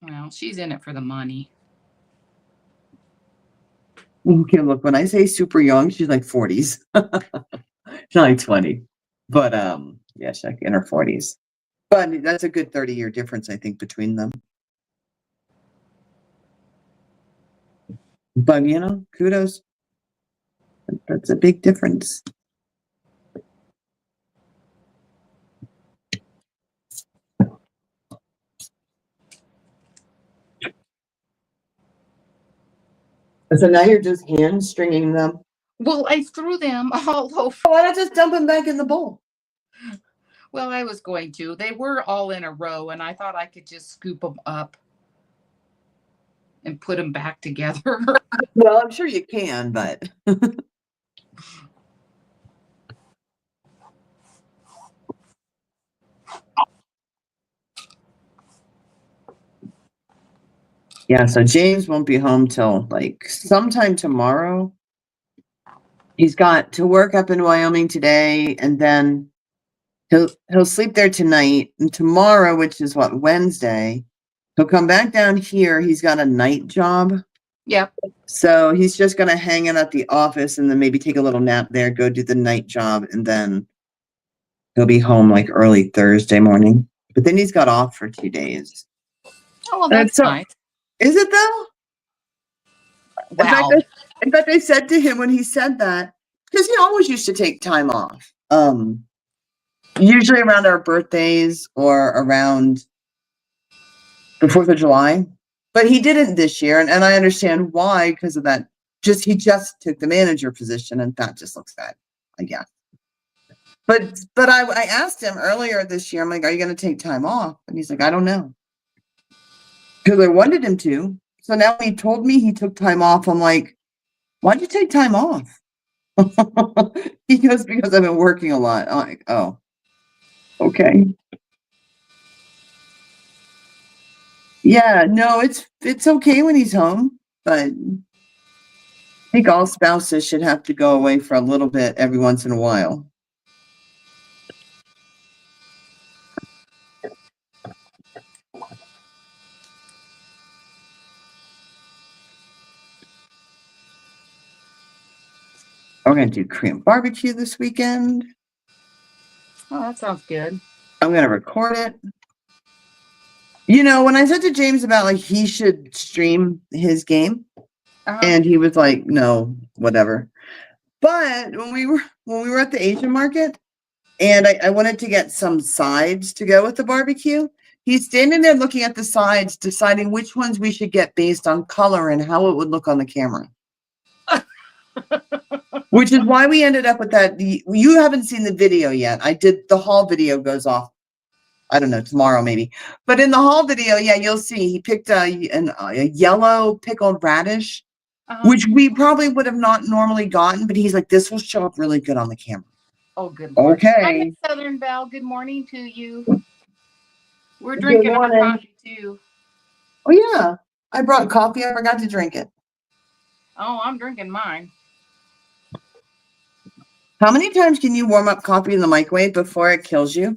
Well, she's in it for the money. Okay, look, when I say super young, she's like 40s. She's not like 20. But yeah, she's like in her 40s. But that's a good 30-year difference, I think, between them. But kudos. That's a big difference. So now you're just hand stringing them. Well, I threw them all over. Why not just dump them back in the bowl? Well, I was going to. They were all in a row, and I thought I could just scoop them up and put them back together. Well, I'm sure you can, but yeah, so James won't be home till like sometime tomorrow. He's got to work up in Wyoming today, and then he'll sleep there tonight. And tomorrow, which is Wednesday, he'll come back down here. He's got a night job. Yep. So he's just gonna hang out at the office and then maybe take a little nap there, go do the night job, and then he'll be home like early Thursday morning. But then he's got off for 2 days. Oh, well, that's nice. Is it though? Wow. In fact, I said to him when he said that, because he always used to take time off. Usually around our birthdays or around the 4th of July. But he didn't this year, and I understand why, because of that. He just took the manager position, and that just looks bad, I guess. But I asked him earlier this year, I'm like, are you going to take time off? And he's like, I don't know. Because I wanted him to. So now he told me he took time off. I'm like, why'd you take time off? He goes, because I've been working a lot. I'm like, oh, okay. Yeah, no, it's okay when he's home, but I think all spouses should have to go away for a little bit every once in a while. We're gonna do Korean barbecue this weekend. Oh, that sounds good. I'm gonna record it. You know, when I said to James about like he should stream his game, and he was like, no, whatever. But when we were at the Asian market and I wanted to get some sides to go with the barbecue, he's standing there looking at the sides, deciding which ones we should get based on color and how it would look on the camera. Which is why we ended up with that. You haven't seen the video yet. The haul video goes off, I don't know, tomorrow maybe. But in the haul video, yeah, you'll see he picked a yellow pickled radish, which we probably would have not normally gotten, but he's like, this will show up really good on the camera. Oh, good Lord. Okay. Hi, Miss Southern Belle. Good morning to you. We're drinking our coffee too. Oh yeah, I brought coffee. I forgot to drink it. Oh, I'm drinking mine. How many times can you warm up coffee in the microwave before it kills you?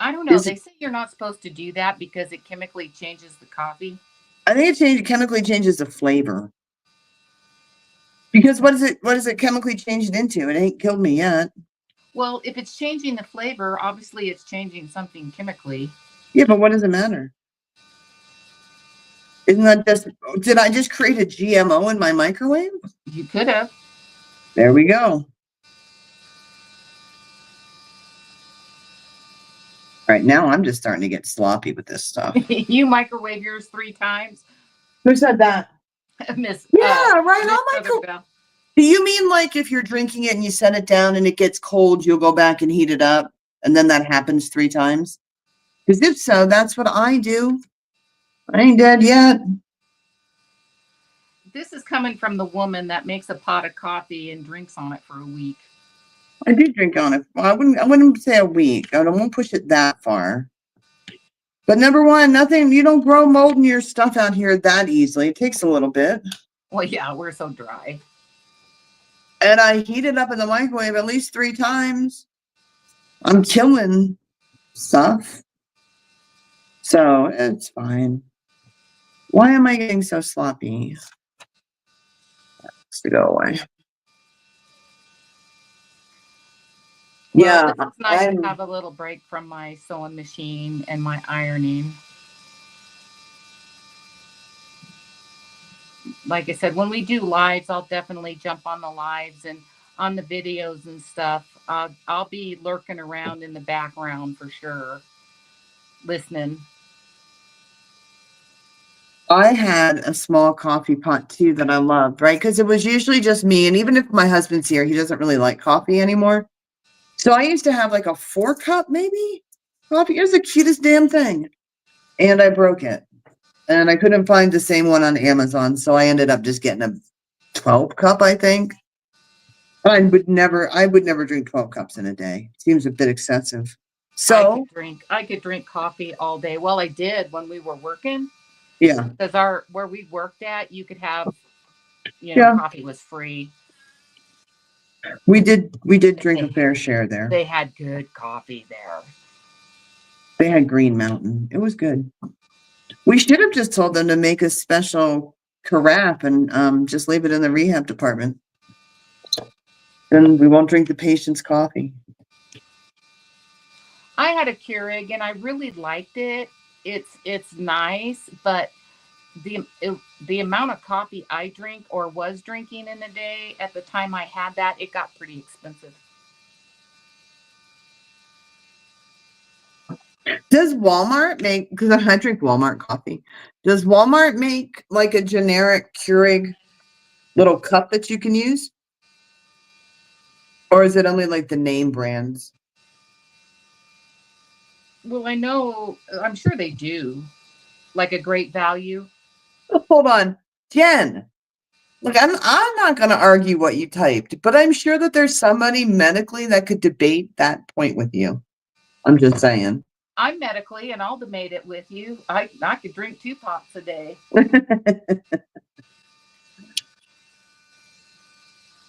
I don't know. They say you're not supposed to do that because it chemically changes the coffee. I think it chemically changes the flavor. Because what does it chemically change it into? It ain't killed me yet. Well, if it's changing the flavor, obviously it's changing something chemically. Yeah, but what does it matter? Isn't that did I just create a GMO in my microwave? You could have. There we go. All right, now I'm just starting to get sloppy with this stuff. You microwave yours 3 times? Who said that? Miss. Yeah, right. I'll microwave. Do you mean like if you're drinking it and you set it down and it gets cold, you'll go back and heat it up, and then that happens 3 times? Because if so, that's what I do. I ain't dead yet. This is coming from the woman that makes a pot of coffee and drinks on it for a week. I do drink on it. Well, I wouldn't say a week. I won't push it that far. But number one, you don't grow mold in your stuff out here that easily. It takes a little bit. Well, yeah, we're so dry. And I heat it up in the microwave at least 3 times. I'm killing stuff. So it's fine. Why am I getting so sloppy? To go away. Well, it's nice to have a little break from my sewing machine and my ironing. Like I said, when we do lives, I'll definitely jump on the lives and on the videos and stuff. I'll be lurking around in the background for sure, listening. I had a small coffee pot too that I loved, right? Because it was usually just me. And even if my husband's here, he doesn't really like coffee anymore. So I used to have like a 4-cup maybe coffee. It was the cutest damn thing. And I broke it. And I couldn't find the same one on Amazon. So I ended up just getting a 12-cup, I think. I would never drink 12 cups in a day. Seems a bit excessive. So I could drink coffee all day. Well, I did when we were working. Yeah. Because where we worked at, you could have, coffee was free. We did drink a fair share there. They had good coffee there. They had Green Mountain. It was good. We should have just told them to make a special carafe and just leave it in the rehab department. Then we won't drink the patient's coffee. I had a Keurig and I really liked it. It's nice, but the amount of coffee I drink or was drinking in a day at the time I had that, it got pretty expensive. Does Walmart make, because I drink Walmart coffee, does Walmart make like a generic Keurig little cup that you can use? Or is it only like the name brands? Well, I know, I'm sure they do. Like a Great Value. Hold on. Jen, look, I'm not going to argue what you typed, but I'm sure that there's somebody medically that could debate that point with you. I'm just saying. I'm medically, and I'll debate it with you. I could drink 2 pots a day. I'm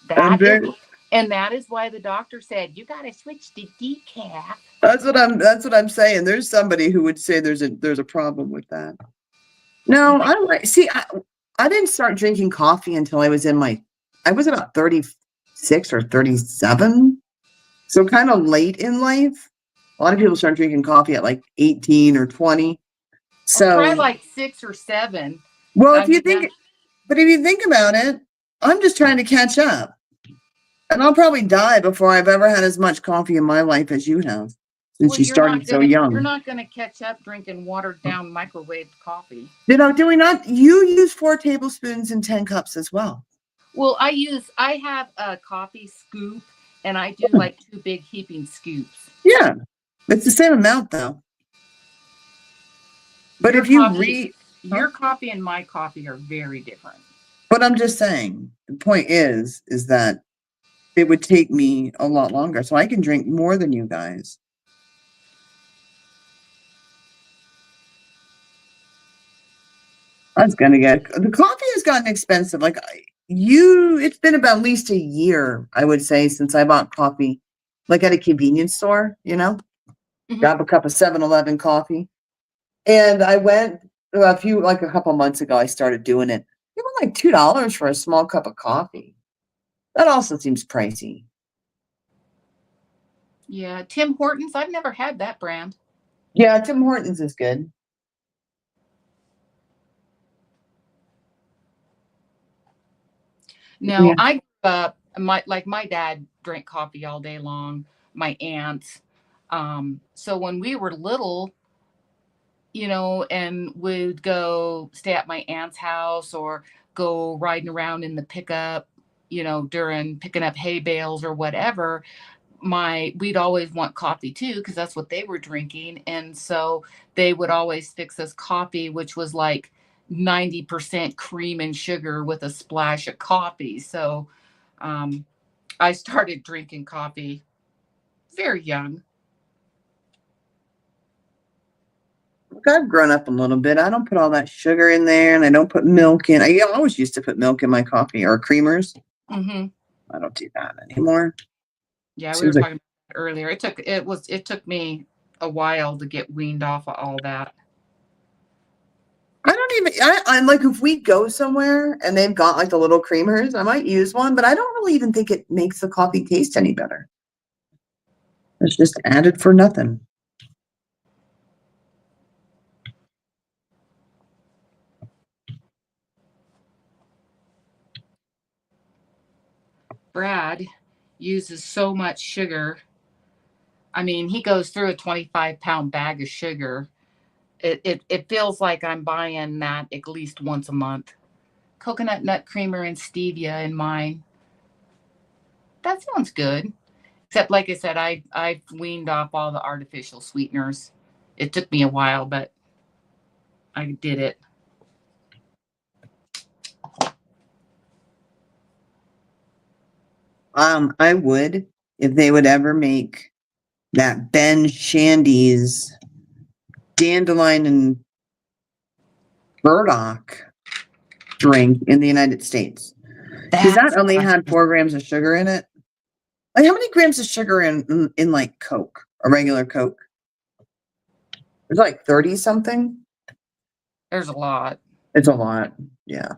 That is, very, and that is why the doctor said you got to switch to decaf. that's what I'm saying. There's somebody who would say there's a problem with that. No, I don't like, see, I didn't start drinking coffee until I was about 36 or 37. So kind of late in life. A lot of people start drinking coffee at like 18 or 20. I'll try So, like 6 or 7. well, I mean, but if you think about it, I'm just trying to catch up. And I'll probably die before I've ever had as much coffee in my life as you have, since well, you started so you're young. not gonna catch up drinking watered down microwaved coffee. Do we not? You use 4 tablespoons in 10 cups as well. Well, I have a coffee scoop, and I do like 2 big heaping scoops. Yeah, it's the same amount though. But Your if you coffee, huh? your coffee and my coffee are very different. But I'm just saying, the point is that it would take me a lot longer, so I can drink more than you guys. That's gonna get the coffee has gotten expensive. Like it's been about at least a year, I would say, since I bought coffee, like at a convenience store, Mhm. grab a cup of 7-Eleven coffee. And I went like a couple months ago, I started doing it. It was like $2 for a small cup of coffee. That also seems pricey. Yeah, Tim Hortons. I've never had that brand. Yeah, Tim Hortons is good. No, Yeah. I grew up my dad drank coffee all day long. My aunts. So when we were little, and would go stay at my aunt's house or go riding around in the pickup, during picking up hay bales or whatever, we'd always want coffee too because that's what they were drinking, and so they would always fix us coffee, which was like 90% cream and sugar with a splash of coffee. So um, I started drinking coffee very young. Look, I've grown up a little bit. I don't put all that sugar in there, and I don't put milk in. I always used to put milk in my coffee or creamers. Hmm. I don't do that anymore. Yeah, we were Seems like talking about that earlier. It took me a while to get weaned off of all that. I don't even. I'm like, if we go somewhere and they've got like the little creamers, I might use one, but I don't really even think it makes the coffee taste any better. It's just added for nothing. Brad uses so much sugar. I mean, he goes through a 25-pound bag of sugar. It feels like I'm buying that at least once a month. Coconut nut creamer and stevia in mine. That sounds good. Except, like I said, I've weaned off all the artificial sweeteners. It took me a while, but I did it. I would if they would ever make that Ben Shandy's dandelion and burdock drink in the United States. Because that That's only had 4 grams of sugar in it. Like, how many grams of sugar in like Coke, a regular Coke? It's like 30 something. there's a lot. It's a lot. Yeah.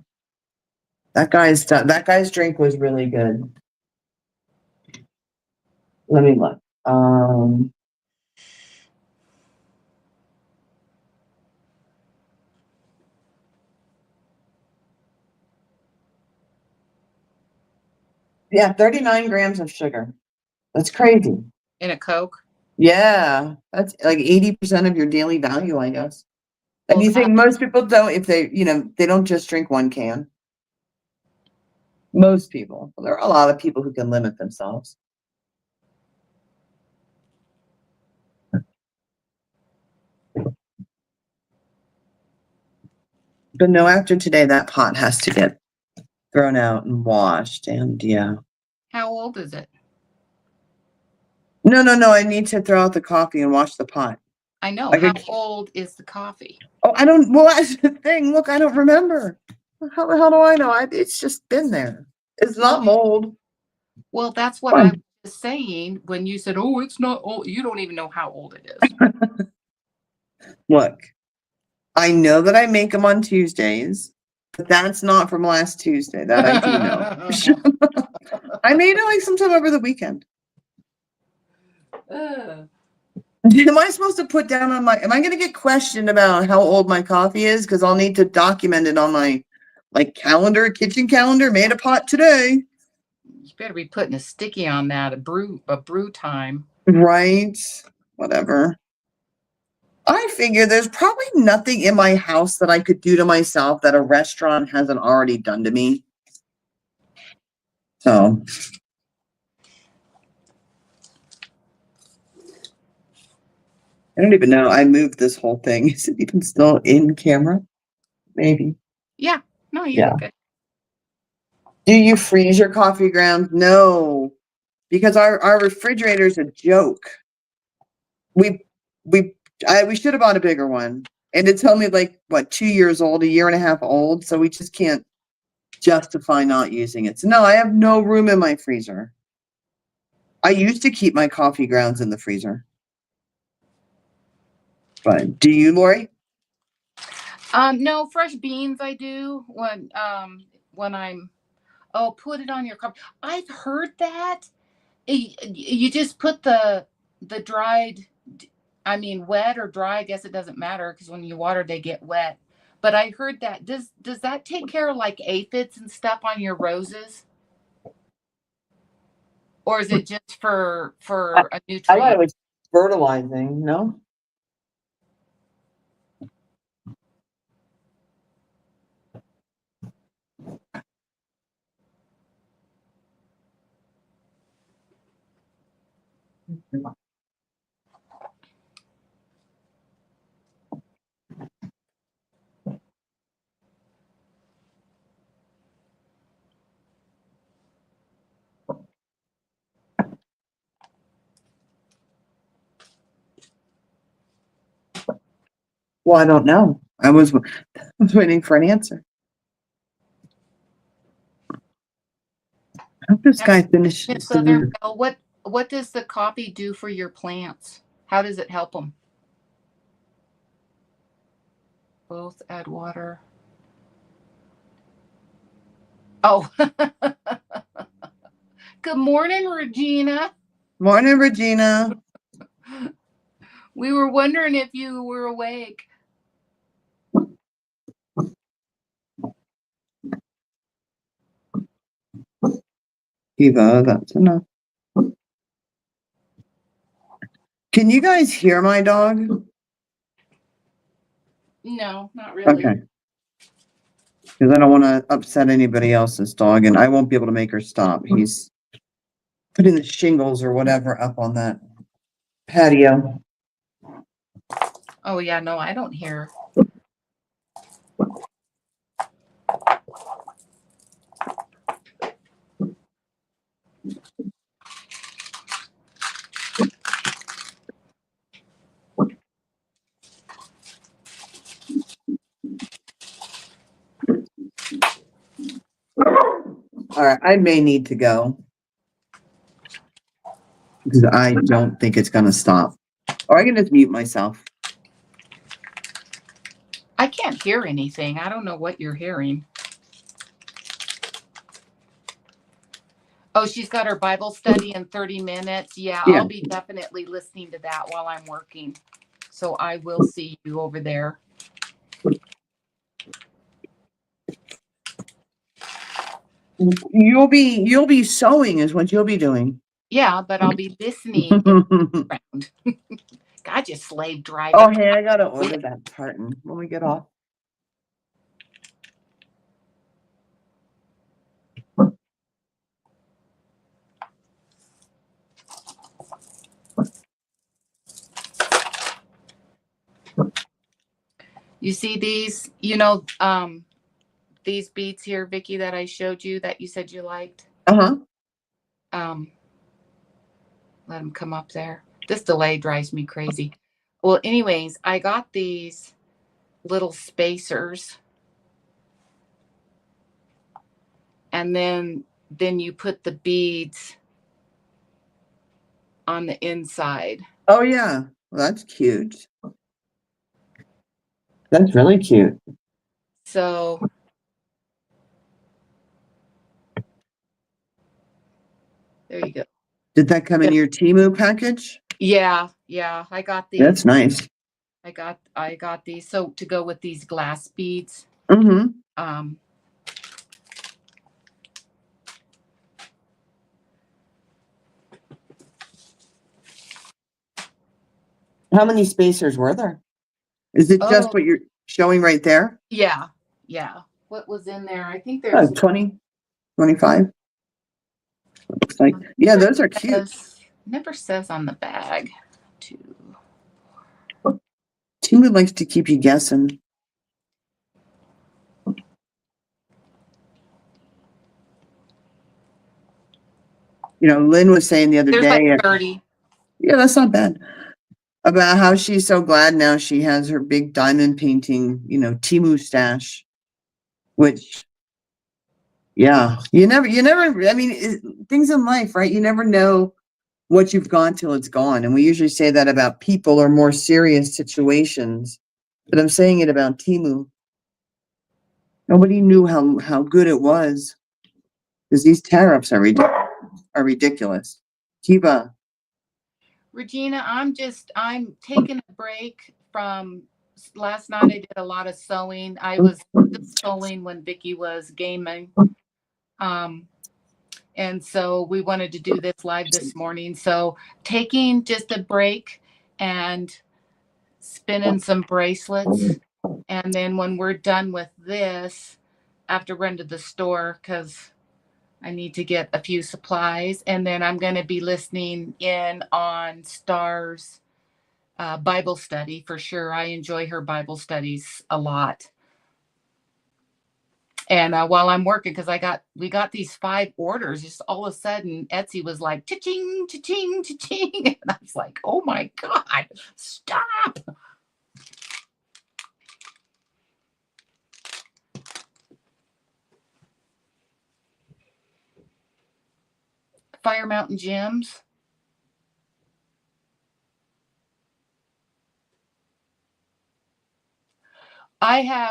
That guy's drink was really good. Let me look. Yeah, 39 grams of sugar. That's crazy. In a Coke. Yeah, that's like 80% of your daily value, I guess. And Well, you think most people don't, if they, they don't just drink one can. Most people. Well, there are a lot of people who can limit themselves. But no, after today, that pot has to get thrown out and washed. And yeah. how old is it? No, I need to throw out the coffee and wash the pot. I know. I How could, old is the coffee? oh, I don't, well, that's the thing. Look, I don't remember. How the hell do I know? It's just been there. It's not mold. Well, that's what I was saying when you said, "Oh, it's not old." You don't even know how old it is. Look, I know that I make them on Tuesdays, but that's not from last Tuesday. That I do know. I made it like sometime over the weekend. Am I supposed to put down on am I going to get questioned about how old my coffee is? Because I'll need to document it on my calendar, kitchen calendar, made a pot today. You better be putting a sticky on that, a brew time. Right. Whatever. I figure there's probably nothing in my house that I could do to myself that a restaurant hasn't already done to me. So. I don't even know. I moved this whole thing. Is it even still in camera? Maybe. Yeah. No, you look good. Do you freeze your coffee grounds? No, because our refrigerator is a joke. We should have bought a bigger one, and it's only 2 years old, a year and a half old, so we just can't justify not using it. So no, I have no room in my freezer. I used to keep my coffee grounds in the freezer. But do you, Lori? No, fresh beans I do when I'm put it on your coffee. I've heard that. You just put the dried, wet or dry, I guess it doesn't matter because when you water they get wet. But I heard that does that take care of aphids and stuff on your roses? Or is it just for a I thought nutrient? it was fertilizing. No. Well, I don't know. I was waiting for an answer. I hope this guy finishes. Miss Sotherwell, what does the coffee do for your plants? How does it help them? Both add water. Oh, good morning, Regina. Morning, Regina. We were wondering if you were awake. Eva, that's enough. Can you guys hear my dog? No, not really. Okay. Because I don't want to upset anybody else's dog, and I won't be able to make her stop. He's putting the shingles or whatever up on that patio. Oh yeah, no, I don't hear. All right, I may need to go because I don't think it's going to stop. Or I can just mute myself. I can't hear anything. I don't know what you're hearing. Oh, she's got her Bible study in 30 minutes. Yeah, I'll be definitely listening to that while I'm working. So I will see you over there. You'll be sewing is what you'll be doing. Yeah, but I'll be listening in the background. God, you slave driver. Oh, hey, I gotta order that tartan when we get off. You see these, these beads here, Vicky, that I showed you that you said you liked. Uh-huh. Let them come up there. This delay drives me crazy. Well, anyways, I got these little spacers, and then you put the beads on the inside. Oh yeah, well, that's cute. That's really cute. So there you go. Did that come in your Temu package? Yeah, I got these. That's nice. I got these so to go with these glass beads. Mm-hmm. How many spacers were there? Is it just what you're showing right there? Yeah. What was in there? I think Oh, there's 20, 25. Looks like, yeah, those are cute. Never says on the bag. Temu likes to keep you guessing. Lynn was saying the other There's day, like 30. yeah, that's not bad, about how she's so glad now she has her big diamond painting, Temu stash, which, yeah, you never, I mean, things in life, right? You never know what you've got till it's gone. And we usually say that about people or more serious situations, but I'm saying it about Temu. Nobody knew how good it was, because these tariffs are ridiculous. Kiva. Regina, I'm taking a break from last night. I did a lot of sewing. I was sewing when Vicky was gaming. And so we wanted to do this live this morning. So taking just a break and spinning some bracelets. And then when we're done with this, I have to run to the store because I need to get a few supplies. And then I'm going to be listening in on Star's Bible study for sure. I enjoy her Bible studies a lot. And while I'm working, because we got these 5 orders, just all of a sudden Etsy was like cha-ching, cha-ching, cha-ching. And I was like, oh my God, stop. Fire Mountain Gems.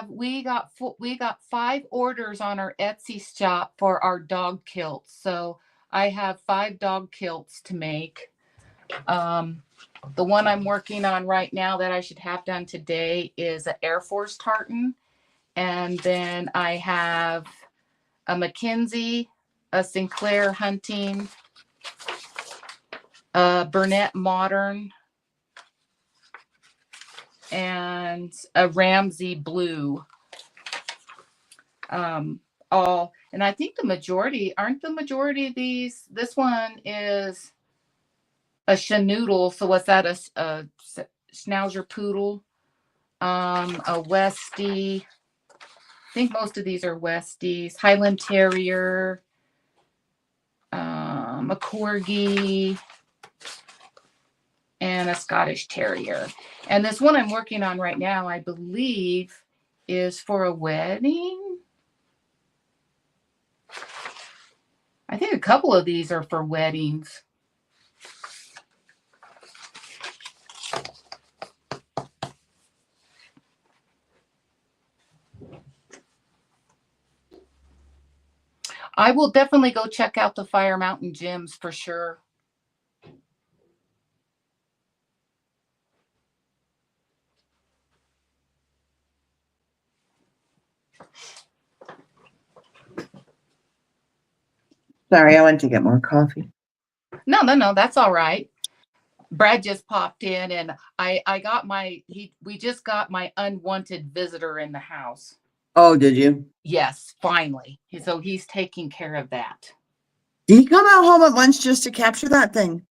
We got 5 orders on our Etsy shop for our dog kilts. So I have 5 dog kilts to make. The one I'm working on right now that I should have done today is an Air Force tartan. And then I have a Mackenzie, a Sinclair hunting, a Burnett modern, and a Ramsey blue. And I think aren't the majority of these, this one is a Chanoodle. So what's that? A Schnauzer Poodle, a Westie. I think most of these are Westies. Highland Terrier, a Corgi, and a Scottish Terrier. And this one I'm working on right now, I believe, is for a wedding. I think a couple of these are for weddings. I will definitely go check out the Fire Mountain Gems for sure. Sorry, I went to get more coffee. No, that's all right. Brad just popped in, and I got we just got my unwanted visitor in the house. Oh, did you? Yes, finally. So he's taking care of that. Did he come out home at lunch just to capture that thing?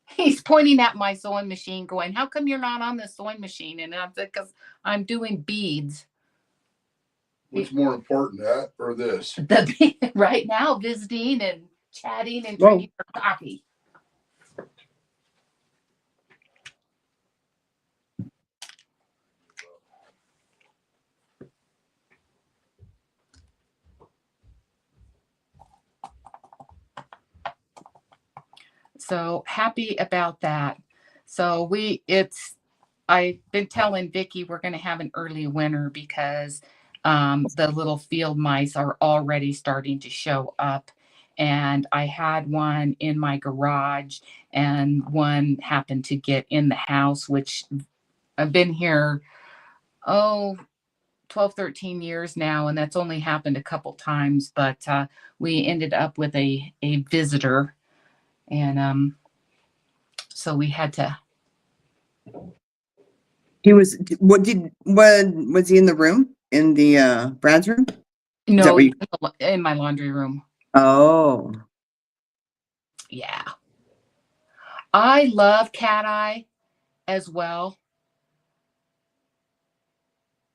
He's pointing at my sewing machine going, how come you're not on the sewing machine? And I'm like, because I'm doing beads. What's more important, that or this? Right now, visiting and chatting and Whoa. drinking our coffee. So happy about that. So I've been telling Vicki we're going to have an early winter because the little field mice are already starting to show up. And I had one in my garage, and one happened to get in the house, which I've been here, 12, 13 years now, and that's only happened a couple times. But we ended up with a visitor, and so we had to. He was, what was he in the room? In the Brad's room? No, in my laundry room. Oh. Yeah. I love cat eye as well.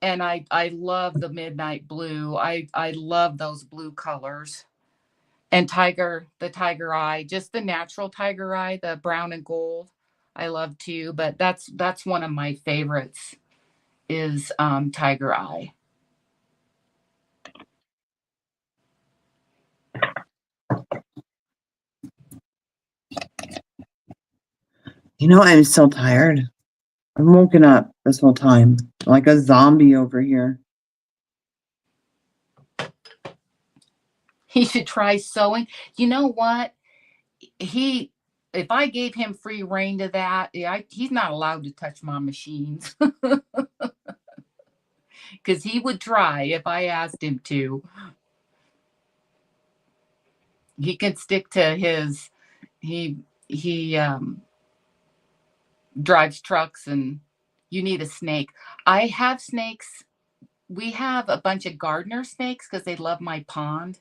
And I love the midnight blue. I love those blue colors. And the tiger eye, just the natural tiger eye, the brown and gold, I love too. But that's one of my favorites is tiger eye. You know, I'm so tired. I'm woken up this whole time like a zombie over here. He should try sewing. You know what? If I gave him free reign to that, he's not allowed to touch my machines. Because he would try if I asked him to. He can stick to his. He drives trucks, and you need a snake. I have snakes. We have a bunch of gardener snakes because they love my pond,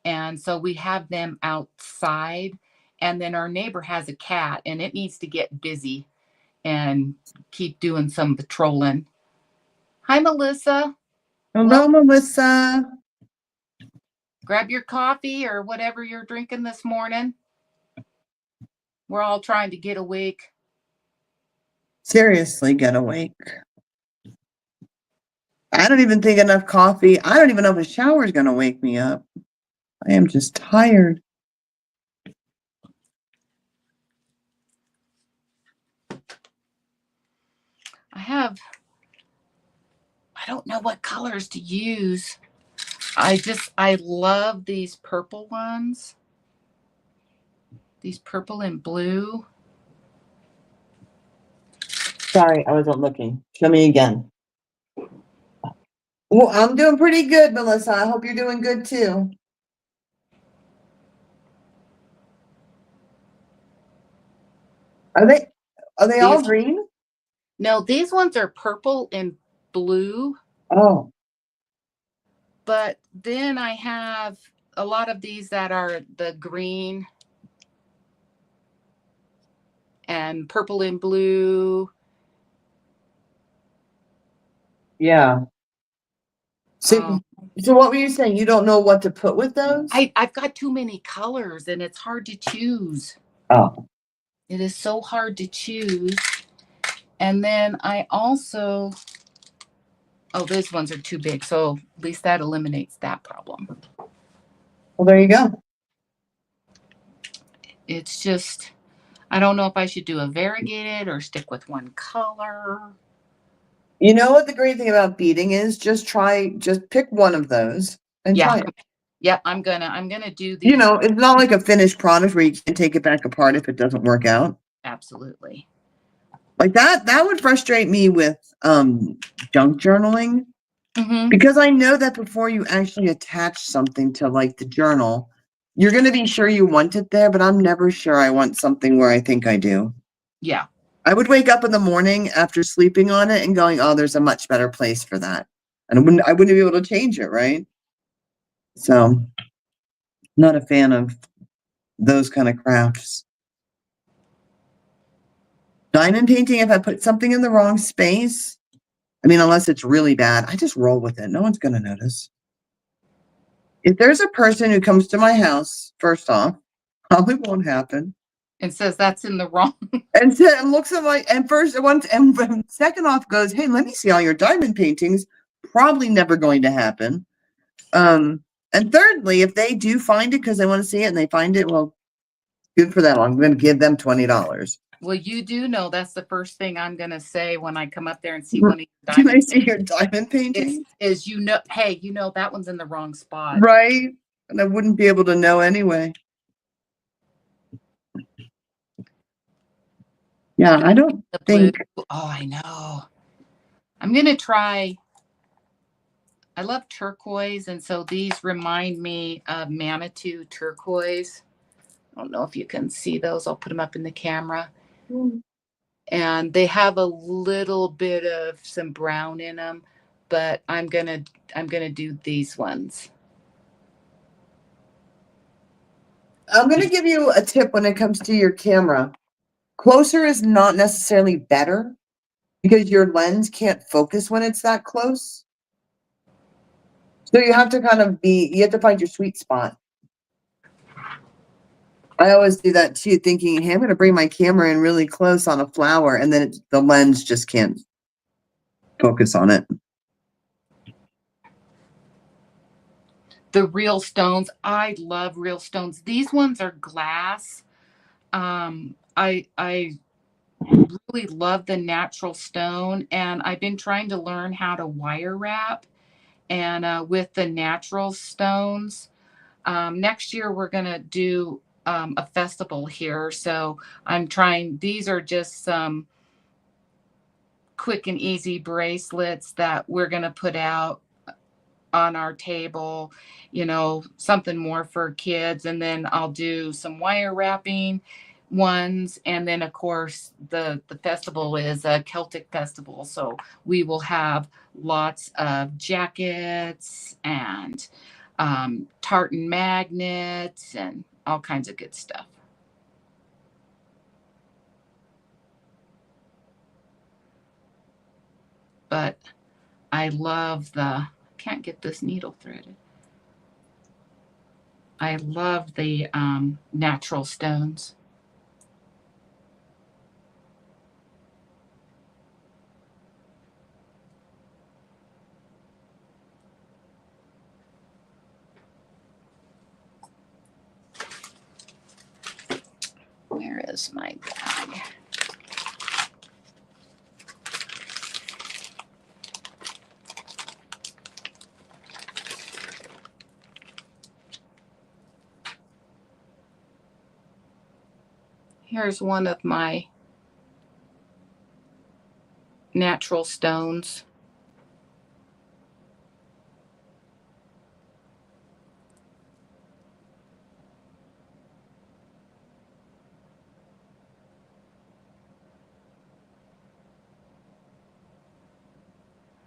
and so we have them outside. And then our neighbor has a cat, and it needs to get busy and keep doing some patrolling. Hi, Melissa. Hello, Melissa. Grab your coffee or whatever you're drinking this morning. We're all trying to get awake. Seriously, get awake. I don't even think enough coffee. I don't even know if a shower is going to wake me up. I am just tired. I don't know what colors to use. I love these purple ones. These purple and blue. Sorry, I wasn't looking. Show me again. Well, I'm doing pretty good, Melissa. I hope you're doing good too. Are they all green? No, these ones are purple and blue. Oh. But then I have a lot of these that are the green and purple and blue. Yeah. So what were you saying? You don't know what to put with those? I've got too many colors, and it's hard to choose. Oh. It is so hard to choose. And then I also, those ones are too big. So at least that eliminates that problem. Well, there you go. It's just, I don't know if I should do a variegated or stick with one color. You know what the great thing about beading is? Just pick one of those and try it. Yep, I'm gonna do these. You know, it's not like a finished product where you can take it back apart if it doesn't work out. Absolutely. Like that would frustrate me with junk journaling. Mm-hmm. Because I know that before you actually attach something to like the journal, you're going to be sure you want it there, but I'm never sure I want something where I think I do. Yeah. I would wake up in the morning after sleeping on it and going, oh, there's a much better place for that. And I wouldn't be able to change it, right? So, not a fan of those kind of crafts. Diamond painting, if I put something in the wrong space, I mean, unless it's really bad, I just roll with it. No one's going to notice. If there's a person who comes to my house, first off, probably won't happen. And says that's in the wrong. And looks at my, and first once, and second off goes, hey, let me see all your diamond paintings. Probably never going to happen. And thirdly, if they do find it because they want to see it and they find it, well, good for them. I'm going to give them $20. Well, you do know that's the first thing I'm going to say when I come up there and see one of your Can I diamond see your diamond painting? is hey, that one's in the wrong spot. Right. And I wouldn't be able to know anyway. Yeah, I don't The blue. think. Oh, I know. I'm going to try. I love turquoise, and so these remind me of Manitou turquoise. I don't know if you can see those. I'll put them up in the camera. And they have a little bit of some brown in them, but I'm gonna do these ones. I'm going to give you a tip when it comes to your camera. Closer is not necessarily better because your lens can't focus when it's that close. So you have to you have to find your sweet spot. I always do that too, thinking, hey, I'm going to bring my camera in really close on a flower, and then the lens just can't focus on it. The real stones, I love real stones. These ones are glass. I really love the natural stone, and I've been trying to learn how to wire wrap, and with the natural stones. Next year we're gonna do a festival here, so I'm trying. These are just some quick and easy bracelets that we're gonna put out on our table, something more for kids. And then I'll do some wire wrapping ones. And then of course the festival is a Celtic festival. So we will have lots of jackets and tartan magnets and all kinds of good stuff. But I love can't get this needle threaded. I love the natural stones. Where is my bag? Here's one of my natural stones.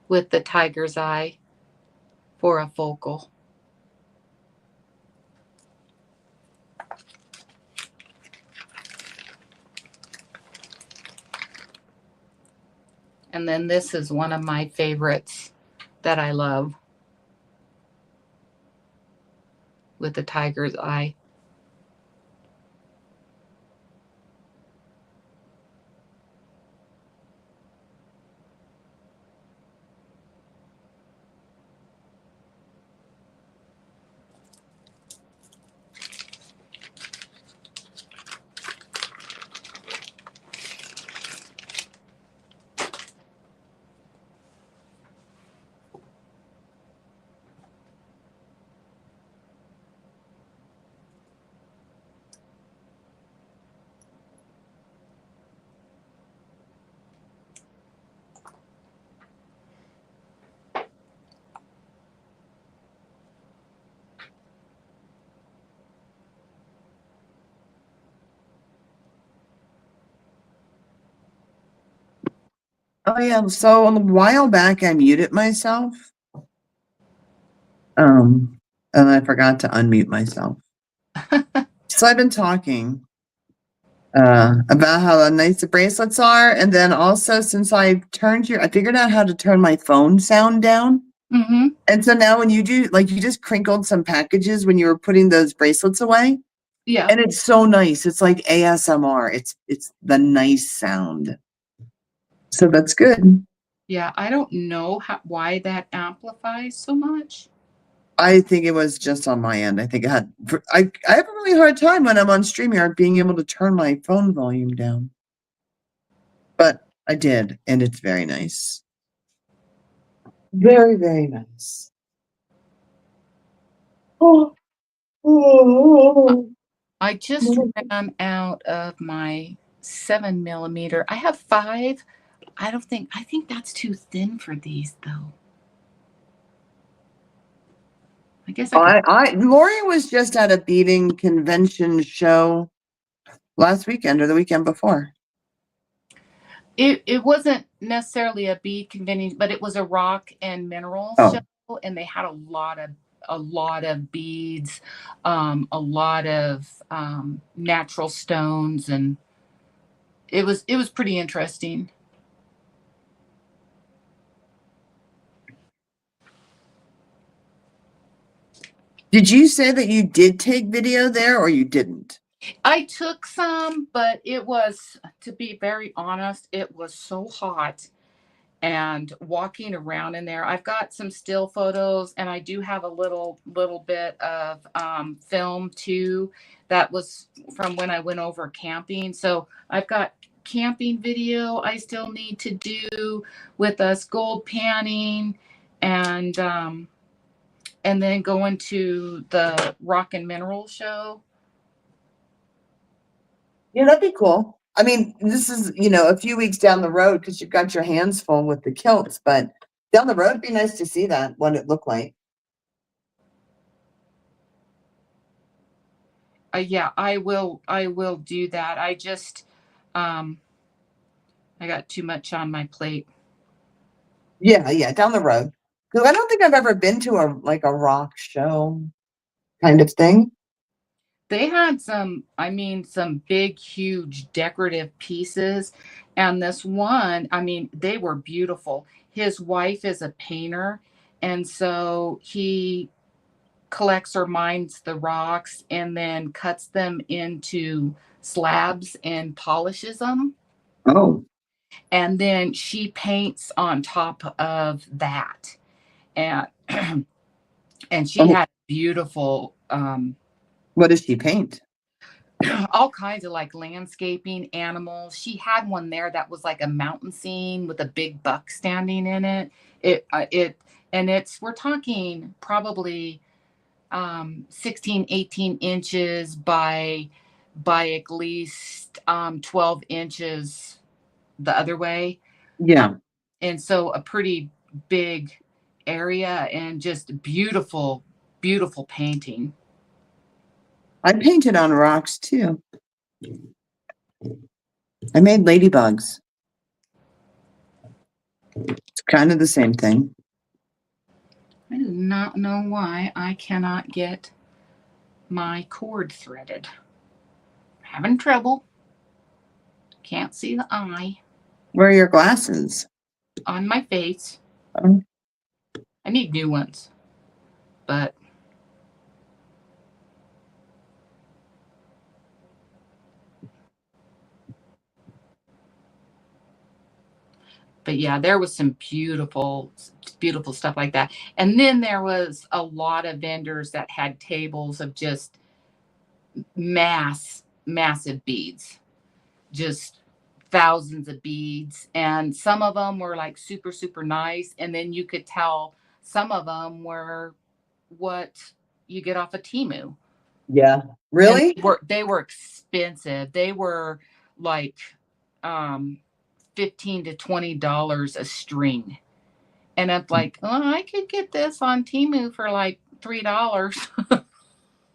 With the tiger's eye for a focal. And then this is one of my favorites that I love with the tiger's eye. Oh yeah, so a while back I muted myself. And I forgot to unmute myself. So I've been talking about how nice the bracelets are, and then also since I figured out how to turn my phone sound down. Mm-hmm. And so now when you do, like, you just crinkled some packages when you were putting those bracelets away, Yeah. and it's so nice. It's like ASMR. It's the nice sound. So that's good. Yeah. I don't know why that amplifies so much. I think it was just on my end. I think I have a really hard time when I'm on StreamYard being able to turn my phone volume down. But I did, and it's very nice. Very, very nice. Oh, oh, I just ran out of my 7mm. I have 5. I think that's too thin for these though. I guess I could. Lori was just at a beading convention show last weekend or the weekend before. It wasn't necessarily a bead convention, but it was a rock and mineral show, and they had a lot of beads, a lot of natural stones, and it was pretty interesting. Did you say that you did take video there or you didn't? I took some, but it was, to be very honest, it was so hot. And walking around in there, I've got some still photos, and I do have a little bit of film too. That was from when I went over camping. So I've got camping video I still need to do with us gold panning, and then going to the rock and mineral show. Yeah, that'd be cool. I mean, this is, a few weeks down the road because you've got your hands full with the kilts, but down the road, it'd be nice to see what it looked like. Yeah, I will do that. I just I got too much on my plate. Yeah, down the road. Because I don't think I've ever been to a rock show kind of thing. They had some big, huge decorative pieces. And this one, they were beautiful. His wife is a painter. And so he collects or mines the rocks and then cuts them into slabs and polishes them. Oh. And then she paints on top of that. And and she had beautiful what does she paint? all kinds of like landscaping, animals. She had one there that was like a mountain scene with a big buck standing in it. We're talking probably 16, 18 inches by at least 12 inches the other way. Yeah. And so a pretty big area, and just beautiful, beautiful painting. I painted on rocks too. I made ladybugs. It's kind of the same thing. I do not know why I cannot get my cord threaded. Having trouble. Can't see the eye. Where are your glasses? On my face. Oh. I need new ones. But yeah, there was some beautiful, beautiful stuff like that. And then there was a lot of vendors that had tables of just massive beads, just thousands of beads. And some of them were like super, super nice. And then you could tell some of them were what you get off of Temu. Yeah. Really? And they were expensive. They were like $15 to $20 a string. And I'm like, oh, I could get this on Temu for like $3.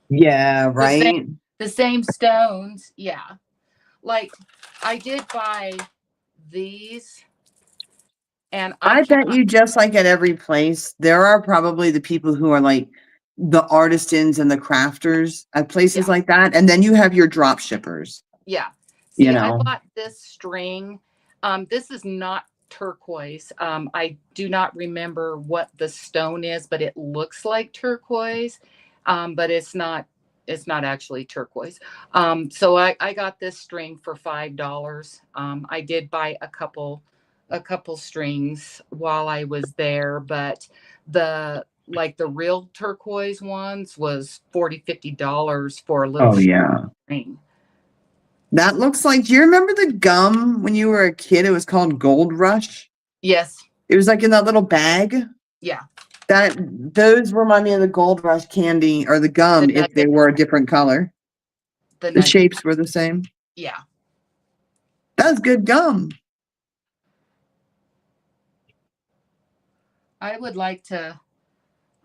Yeah, right. The same stones. Yeah. Like I did buy these And I bet cannot, you just like at every place, there are probably the people who are like the artisans and the crafters at places yeah, like that. And then you have your drop shippers, yeah. you See, I know. bought this string. This is not turquoise. I do not remember what the stone is, but it looks like turquoise. But it's not actually turquoise. So I got this string for $5. I did buy a couple strings while I was there, but the like the real turquoise ones was $40, $50 for a little Oh yeah. string. That looks like, do you remember the gum when you were a kid? It was called Gold Rush. Yes. It was like in that little bag. Yeah. That those remind me of the Gold Rush candy or the The gum if they nugget. were a different color. The The nugget. shapes were the same. Yeah. That's good gum. I would like to,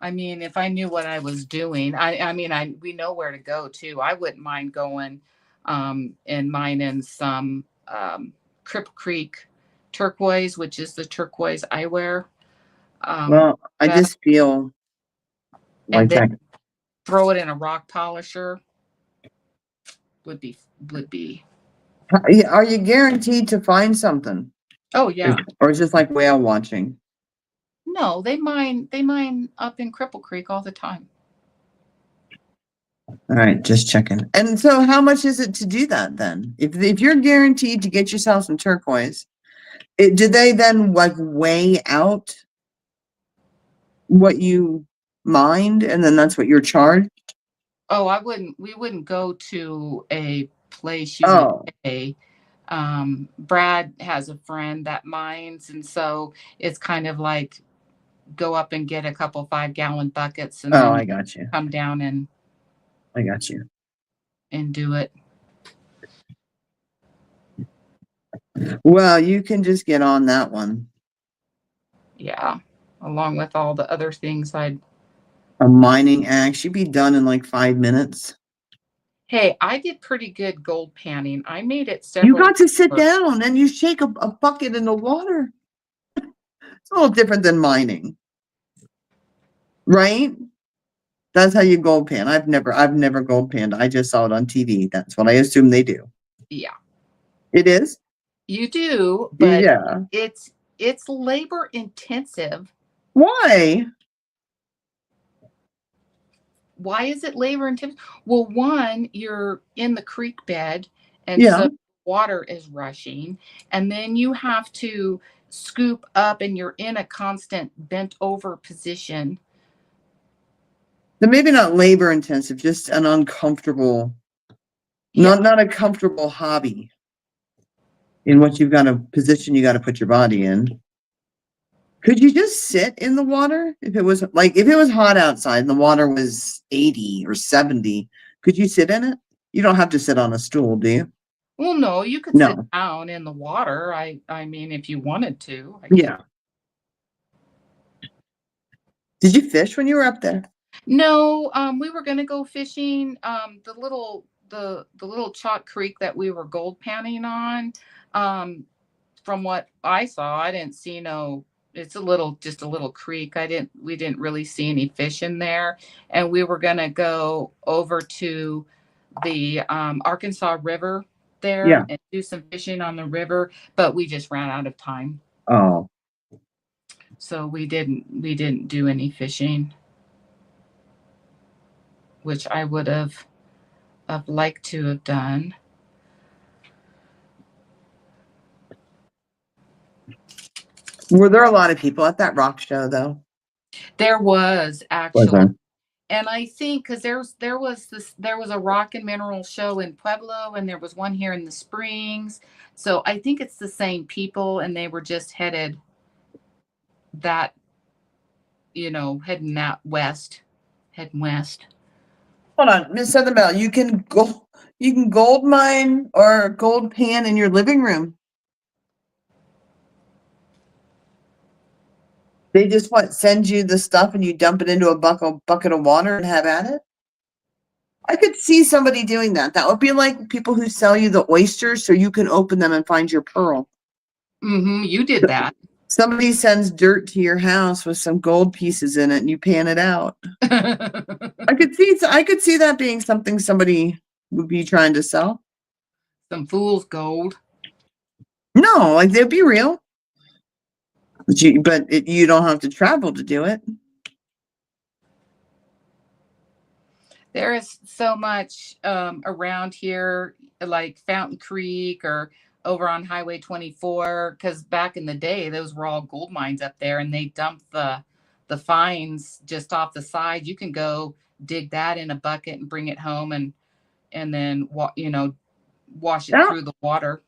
I mean, if I knew what I was doing, I mean, we know where to go too. I wouldn't mind going and mining some Cripple Creek turquoise, which is the turquoise I wear. Well, I But just feel and like then that. throw it in a rock polisher would be would be Are you guaranteed to find something? oh yeah. Or it's just like whale watching? No, they mine up in Cripple Creek all the time. All right, just checking. And so how much is it to do that then? If you're guaranteed to get yourself some turquoise, do they then like weigh out what you mined and then that's what you're charged? Oh, we wouldn't go to a place you would Oh, pay. Brad has a friend that mines, and so it's kind of like go up and get a couple 5-gallon buckets and oh, then I got you. come down I got you. and do it. Well, you can just get on that one. Yeah. Along with all the other things A mining axe should be done in like 5 minutes. hey, I did pretty good gold panning. I made it You several got to sit times. down and you shake a bucket in the water. It's a little different than mining, right? That's how you gold pan. I've never gold panned. I just saw it on TV. That's what I assume they do. Yeah. It is? You do, but Yeah. it's labor intensive. Why? Why is it labor intensive? Well, one, you're in the creek bed, and Yeah. so water is rushing, and then you have to scoop up, and you're in a constant bent over position. Then maybe not labor intensive, just an uncomfortable, Yeah. not a comfortable hobby in what you've got a position you got to put your body in. Could you just sit in the water if it was hot outside and the water was 80 or 70? Could you sit in it? You don't have to sit on a stool, do you? Well, no, you could sit No. down in the water. I mean, if you wanted to. Yeah. Did you fish when you were up there? No, we were gonna go fishing. The little chalk creek that we were gold panning on. From what I saw, I didn't see no. It's just a little creek. We didn't really see any fish in there, and we were gonna go over to the Arkansas River there Yeah. and do some fishing on the river, but we just ran out of time, Oh, so we didn't do any fishing, which I would have liked to have done. were there a lot of people at that rock show though? There was Was actually, there? and I think because there was a rock and mineral show in Pueblo, and there was one here in the Springs. So I think it's the same people, and they were just headed that heading out west, heading west. Hold on, Miss Southern Belle, you can gold mine or gold pan in your living room. They just send you the stuff and you dump it into a bucket of water and have at it? I could see somebody doing that. That would be like people who sell you the oysters so you can open them and find your pearl. You did that. Somebody sends dirt to your house with some gold pieces in it and you pan it out. I could see that being something somebody would be trying to sell. Some fool's gold. No, like they'd be real. But you don't have to travel to do it. There is so much around here, like Fountain Creek or over on Highway 24, because back in the day, those were all gold mines up there, and they dumped the fines just off the side. You can go dig that in a bucket and bring it home, and then wash it Yeah. through the water.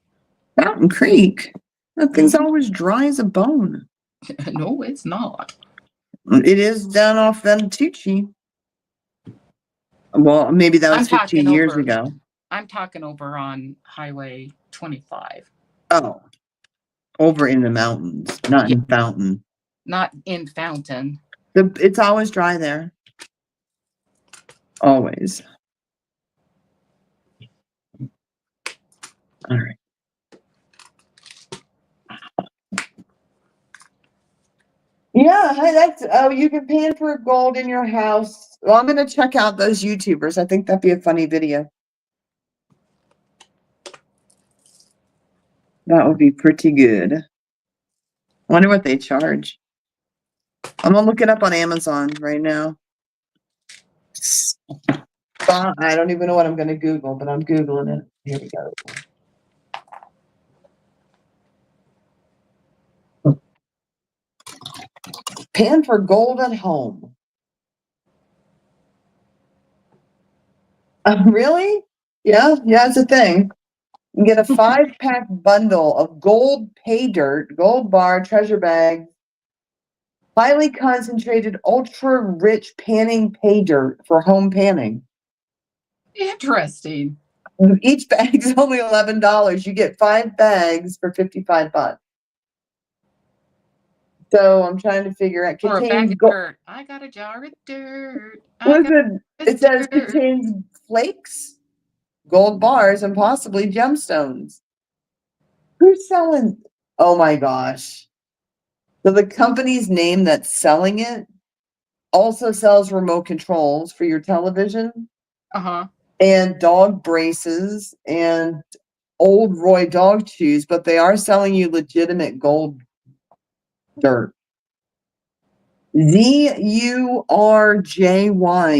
Fountain Creek. That thing's always dry as a bone. No, it's not. It is down off Ventucci. Well, maybe that was 15 years ago. I'm talking over on Highway 25. Oh, over in the mountains, not in Fountain. Not in Fountain. It's always dry there. Always. All right. Yeah, you can pan for gold in your house. Well, I'm gonna check out those YouTubers. I think that'd be a funny video. That would be pretty good. I wonder what they charge. I'm gonna look it up on Amazon right now. I don't even know what I'm gonna Google, but I'm Googling it. Here we go. Pan for gold at home. Really? Yeah, it's a thing. You get a 5-pack bundle of gold pay dirt, gold bar, treasure bag, highly concentrated, ultra rich panning pay dirt for home panning. Interesting. Each bag is only $11. You get 5 bags for $55. So I'm trying to figure out. Or a bag of dirt. I got a jar of dirt. It says contains flakes, gold bars, and possibly gemstones. Who's selling? Oh my gosh. So the company's name that's selling it also sells remote controls for your television. Uh-huh. And dog braces and old Roy dog chews, but they are selling you legitimate gold dirt. ZURJY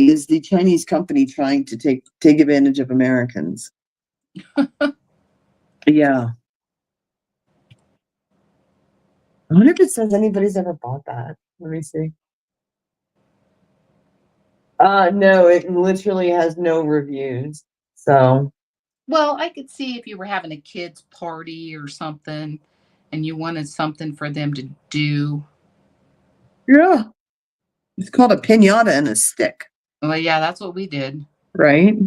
is the Chinese company trying to take advantage of Americans. Yeah. I wonder if it says anybody's ever bought that. Let me see. No, it literally has no reviews. So. Well, I could see if you were having a kids' party or something and you wanted something for them to do. Yeah. It's called a piñata and a stick. Well, yeah, that's what we did. Right?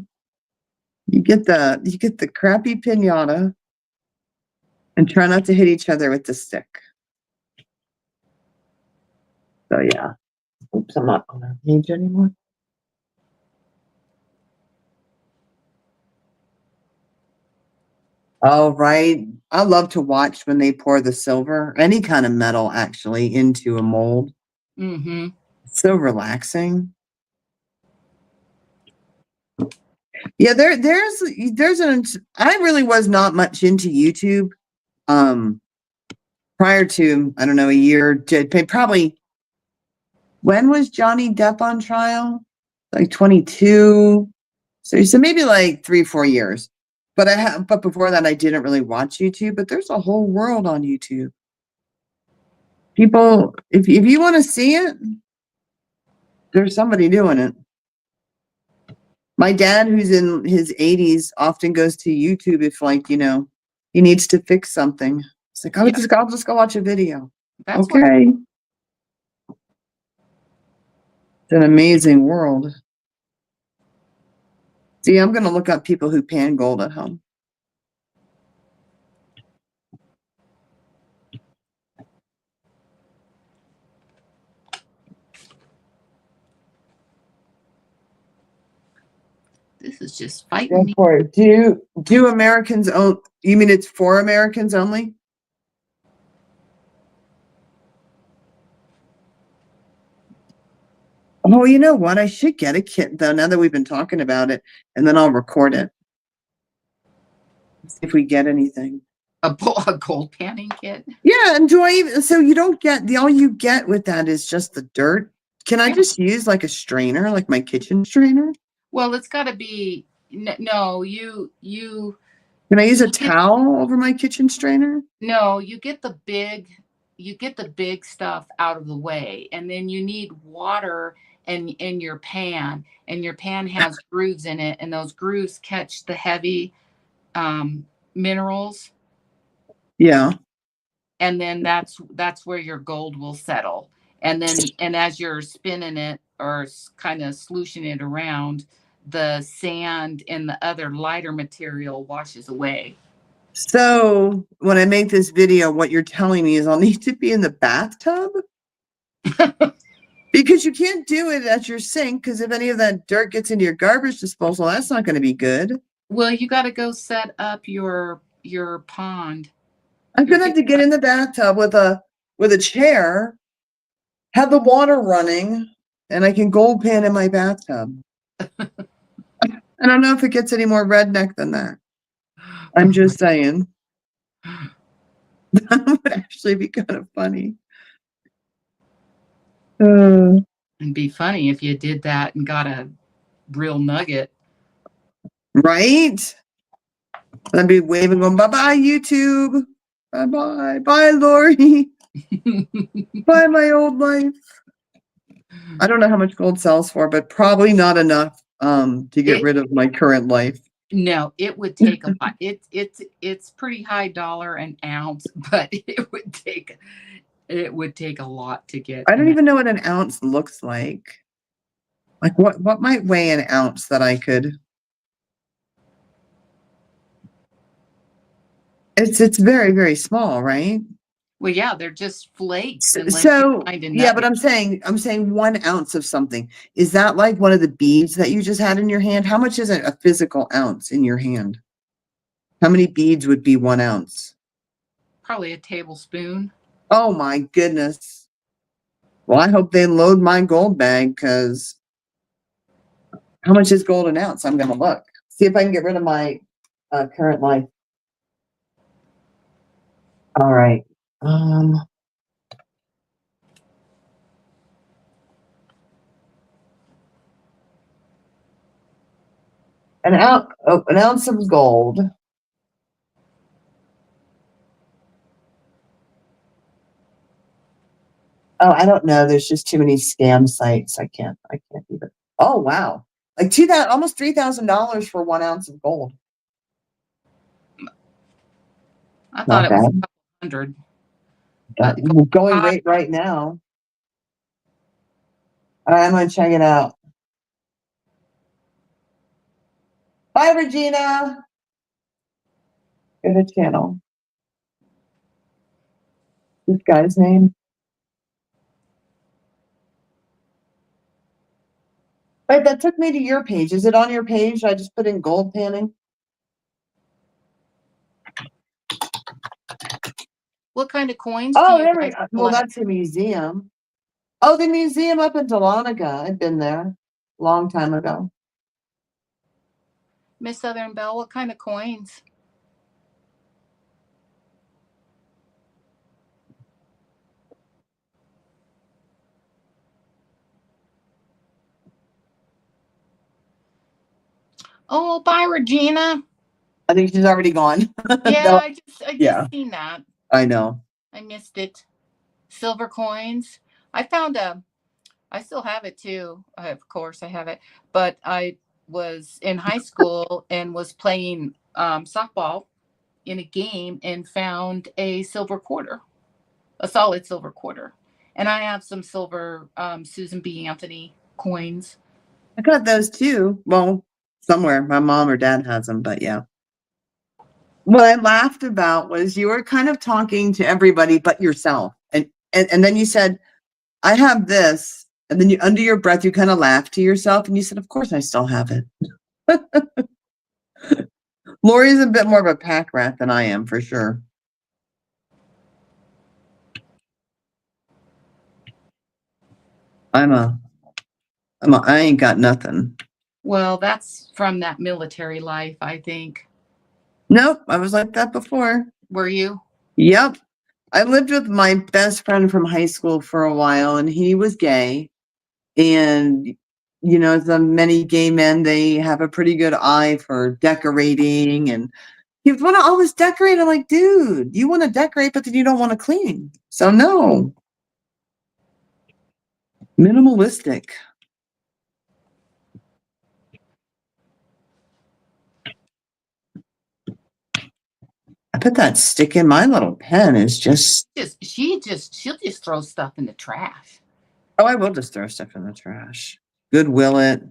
You get the crappy piñata and try not to hit each other with the stick. So yeah. Oops, I'm not on that page anymore. Oh, right. I love to watch when they pour the silver, any kind of metal actually, into a mold. Mm-hmm. So relaxing. Yeah, I really was not much into YouTube. Prior to, I don't know, a year, probably, when was Johnny Depp on trial? Like 22. So maybe like 3-4 years. But before that, I didn't really watch YouTube, but there's a whole world on YouTube. People, if you want to see it, there's somebody doing it. My dad, who's in his 80s, often goes to YouTube if, like, he needs to fix something. It's like, I'll just go watch a video. That's okay. It's an amazing world. See, I'm going to look up people who pan gold at home. This is just fighting me. For it. Do Americans own? You mean it's for Americans only? Oh, you know what? I should get a kit though, now that we've been talking about it, and then I'll record it. See if we get anything. A gold panning kit. Yeah, and so you don't get all you get with that is just the dirt. Can I just use like a strainer, like my kitchen strainer? Well, it's got to be no. Can I use a towel over my kitchen strainer? No, you get the big stuff out of the way, and then you need water in your pan, and your pan has grooves in it, and those grooves catch the heavy minerals, Yeah. and then that's where your gold will settle. And as you're spinning it or kind of slushing it around, the sand and the other lighter material washes away. So when I make this video, what you're telling me is I'll need to be in the bathtub? Because you can't do it at your sink, because if any of that dirt gets into your garbage disposal, that's not going to be good. Well, you got to go set up your pond. I'm going to have to get in the bathtub with a chair, have the water running, and I can gold pan in my bathtub. I don't know if it gets any more redneck than that. I'm just saying. That would actually be kind of funny. It'd be funny if you did that and got a real nugget. Right? I'd be waving, going, bye-bye, YouTube. Bye-bye. Bye, Lori. Bye, my old life. I don't know how much gold sells for, but probably not enough to get rid of my current life. No, it would take a lot. It's pretty high dollar an ounce, but it would take a lot to get. I don't even know what an ounce looks like. Like what might weigh an ounce that I could? It's very, very small, right? Well, yeah, they're just flakes. So yeah, but I'm saying 1 ounce of something. Is that like one of the beads that you just had in your hand? How much is a physical ounce in your hand? How many beads would be 1 ounce? Probably a tablespoon. Oh my goodness. Well, I hope they load my gold bag, because how much is gold an ounce? I'm gonna look. See if I can get rid of my current life. All right. An ounce of gold. Oh, I don't know. There's just too many scam sites. I can't even. Oh, wow. Like almost $3,000 for 1 ounce of gold. I thought it was a couple hundred. Going rate right now. All right, I'm going to check it out. Bye, Regina. Go to channel. This guy's name. Wait, that took me to your page. Is it on your page? I just put in gold panning. What kind of coins? Oh, there we go. Well, that's the museum. Oh, the museum up in Dahlonega. I've been there a long time ago. Miss Southern Belle, what kind of coins? Oh, bye, Regina. I think she's already gone. Yeah, No. I just seen that. I know. I missed it. Silver coins. I still have it too. Of course I have it. But I was in high school and was playing softball in a game and found a silver quarter, a solid silver quarter. And I have some silver Susan B. Anthony coins. I got those too. Well, somewhere. My mom or dad has them, but yeah. What I laughed about was you were kind of talking to everybody but yourself. And then you said, I have this. And then under your breath, you kind of laughed to yourself and you said, of course I still have it. Lori's a bit more of a pack rat than I am, for sure. I'm a I ain't got nothing. Well, that's from that military life, I think. Nope, I was like that before. Were you? Yep. I lived with my best friend from high school for a while, and he was gay. And, you know, the many gay men, they have a pretty good eye for decorating. And he would want to always decorate. I'm like, dude, you want to decorate, but then you don't want to clean. So, no. Minimalistic. I put that stick in my little pen. It's just. She'll just throw stuff in the trash. Oh, I will just throw stuff in the trash. Goodwill it.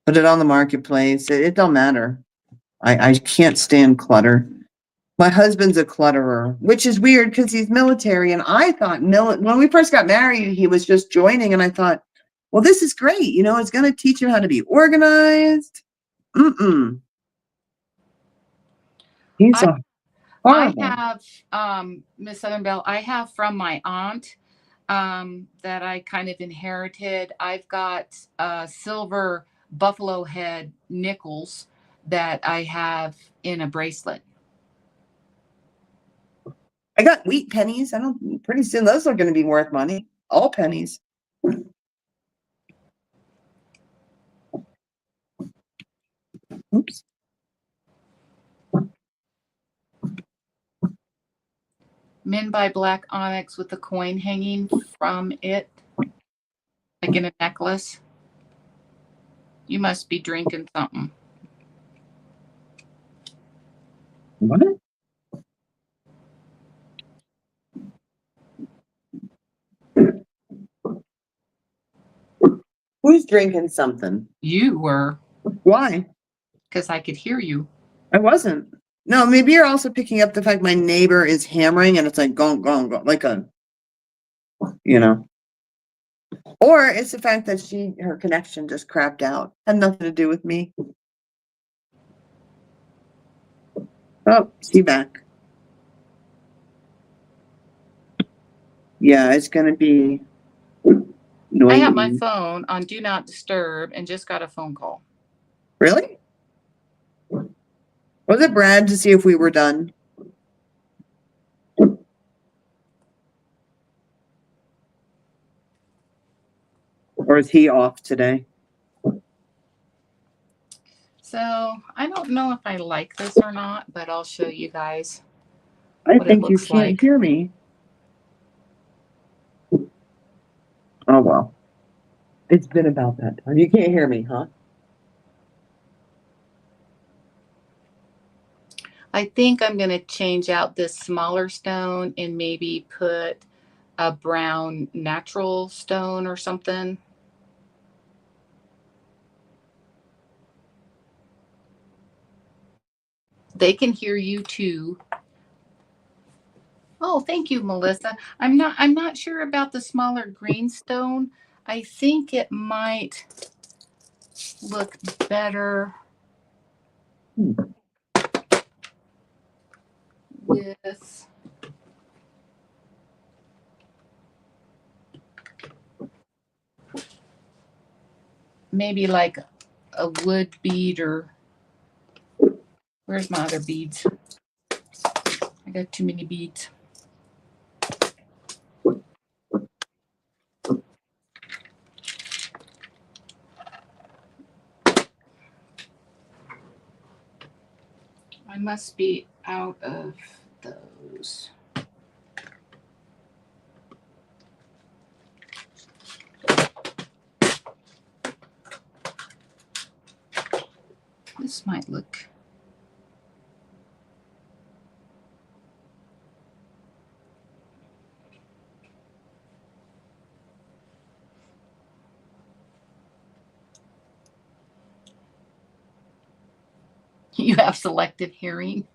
Put it on the marketplace. It don't matter. I can't stand clutter. My husband's a clutterer, which is weird because he's military. And I thought when we first got married, he was just joining. And I thought, well, this is great. You know, it's going to teach him how to be organized. Mm-mm. He's a horrible. I have, Miss Southern Belle, I have from my aunt that I kind of inherited. I've got silver buffalo head nickels that I have in a bracelet. I got wheat pennies. Pretty soon those are going to be worth money. All pennies. Oops. Min by Black onyx with a coin hanging from it, like in a necklace. You must be drinking something. What? Who's drinking something? You were, Why? because I could hear you. I wasn't. No, maybe you're also picking up the fact my neighbor is hammering and it's like gong, gong, gong, like a, you know. Or it's the fact that her connection just crapped out. Had nothing to do with me. Oh, see back. Yeah, it's gonna be noisy. I have my phone on Do Not Disturb and just got a phone call. Really? Was it Brad to see if we were done? Or is he off today? So I don't know if I like this or not, but I'll show you guys. I what think it you looks can't like. hear me. Oh, well. It's been about that time. You can't hear me, huh? I think I'm going to change out this smaller stone and maybe put a brown natural stone or something. They can hear you too. Oh, thank you, Melissa. I'm not sure about the smaller green stone. I think it might look better with maybe like a wood bead, or where's my other beads? I got too many beads. I must be out of those. This might look. You have selective hearing.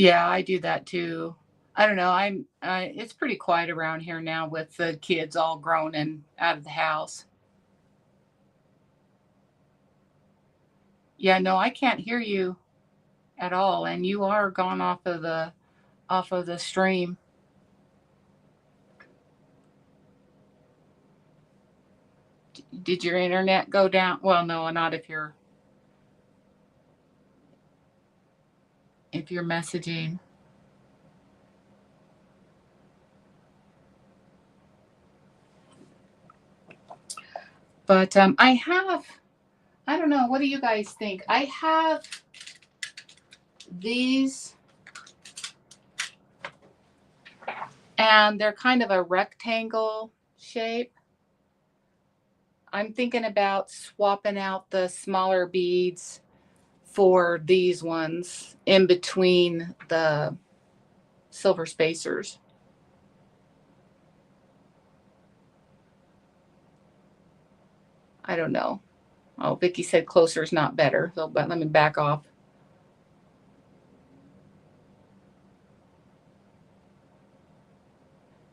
Yeah, I do that too. I don't know. It's pretty quiet around here now with the kids all grown and out of the house. Yeah, no, I can't hear you at all, and you are gone off of the stream. Did your internet go down? Well, no, not if you're messaging. But I don't know, what do you guys think? I have these, and they're kind of a rectangle shape. I'm thinking about swapping out the smaller beads for these ones in between the silver spacers. I don't know. Oh, Vicky said closer is not better. So, but let me back off.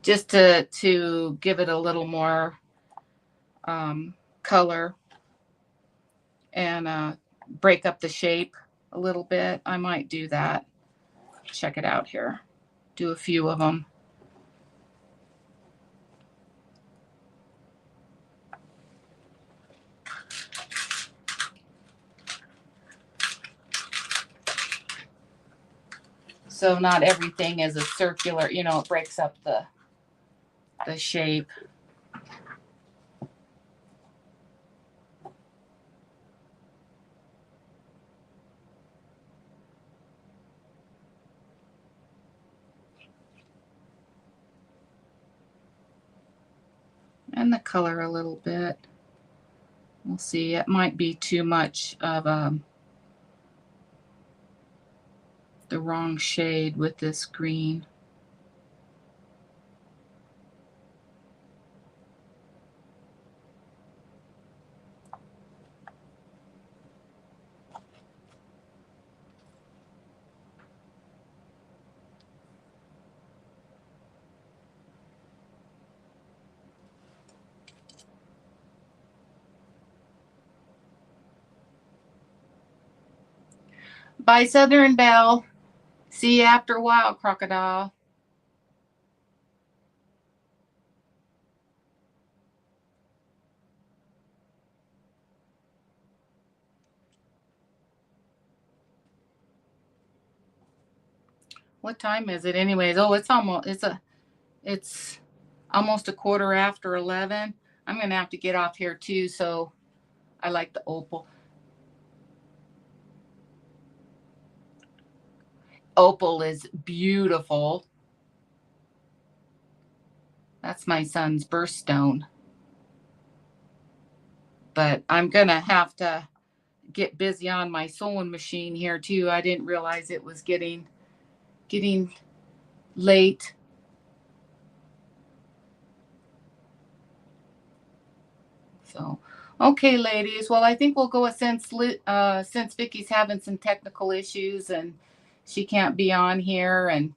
Just to give it a little more color and break up the shape a little bit. I might do that. Check it out here. Do a few of them. So not everything is a circular, you know, it breaks up the shape. And the color a little bit. We'll see. It might be too much of the wrong shade with this green. Bye, Southern Belle. See you after a while, Crocodile. What time is it anyways? Oh, it's almost 11:15. I'm gonna have to get off here too, so I like the opal. Opal is beautiful. That's my son's birthstone. But I'm gonna have to get busy on my sewing machine here too. I didn't realize it was getting late. So, okay, ladies. Well, I think we'll go since Vicky's having some technical issues and she can't be on here, and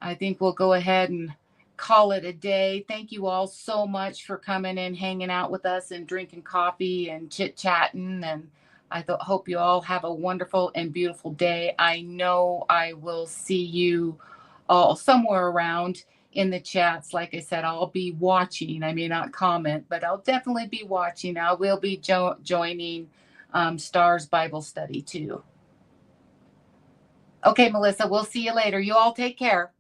I think we'll go ahead and call it a day. Thank you all so much for coming and hanging out with us and drinking coffee and chit-chatting, and I hope you all have a wonderful and beautiful day. I know I will see you all somewhere around in the chats. Like I said, I'll be watching. I may not comment, but I'll definitely be watching. I will be joining Stars Bible Study too. Okay, Melissa, we'll see you later. You all take care.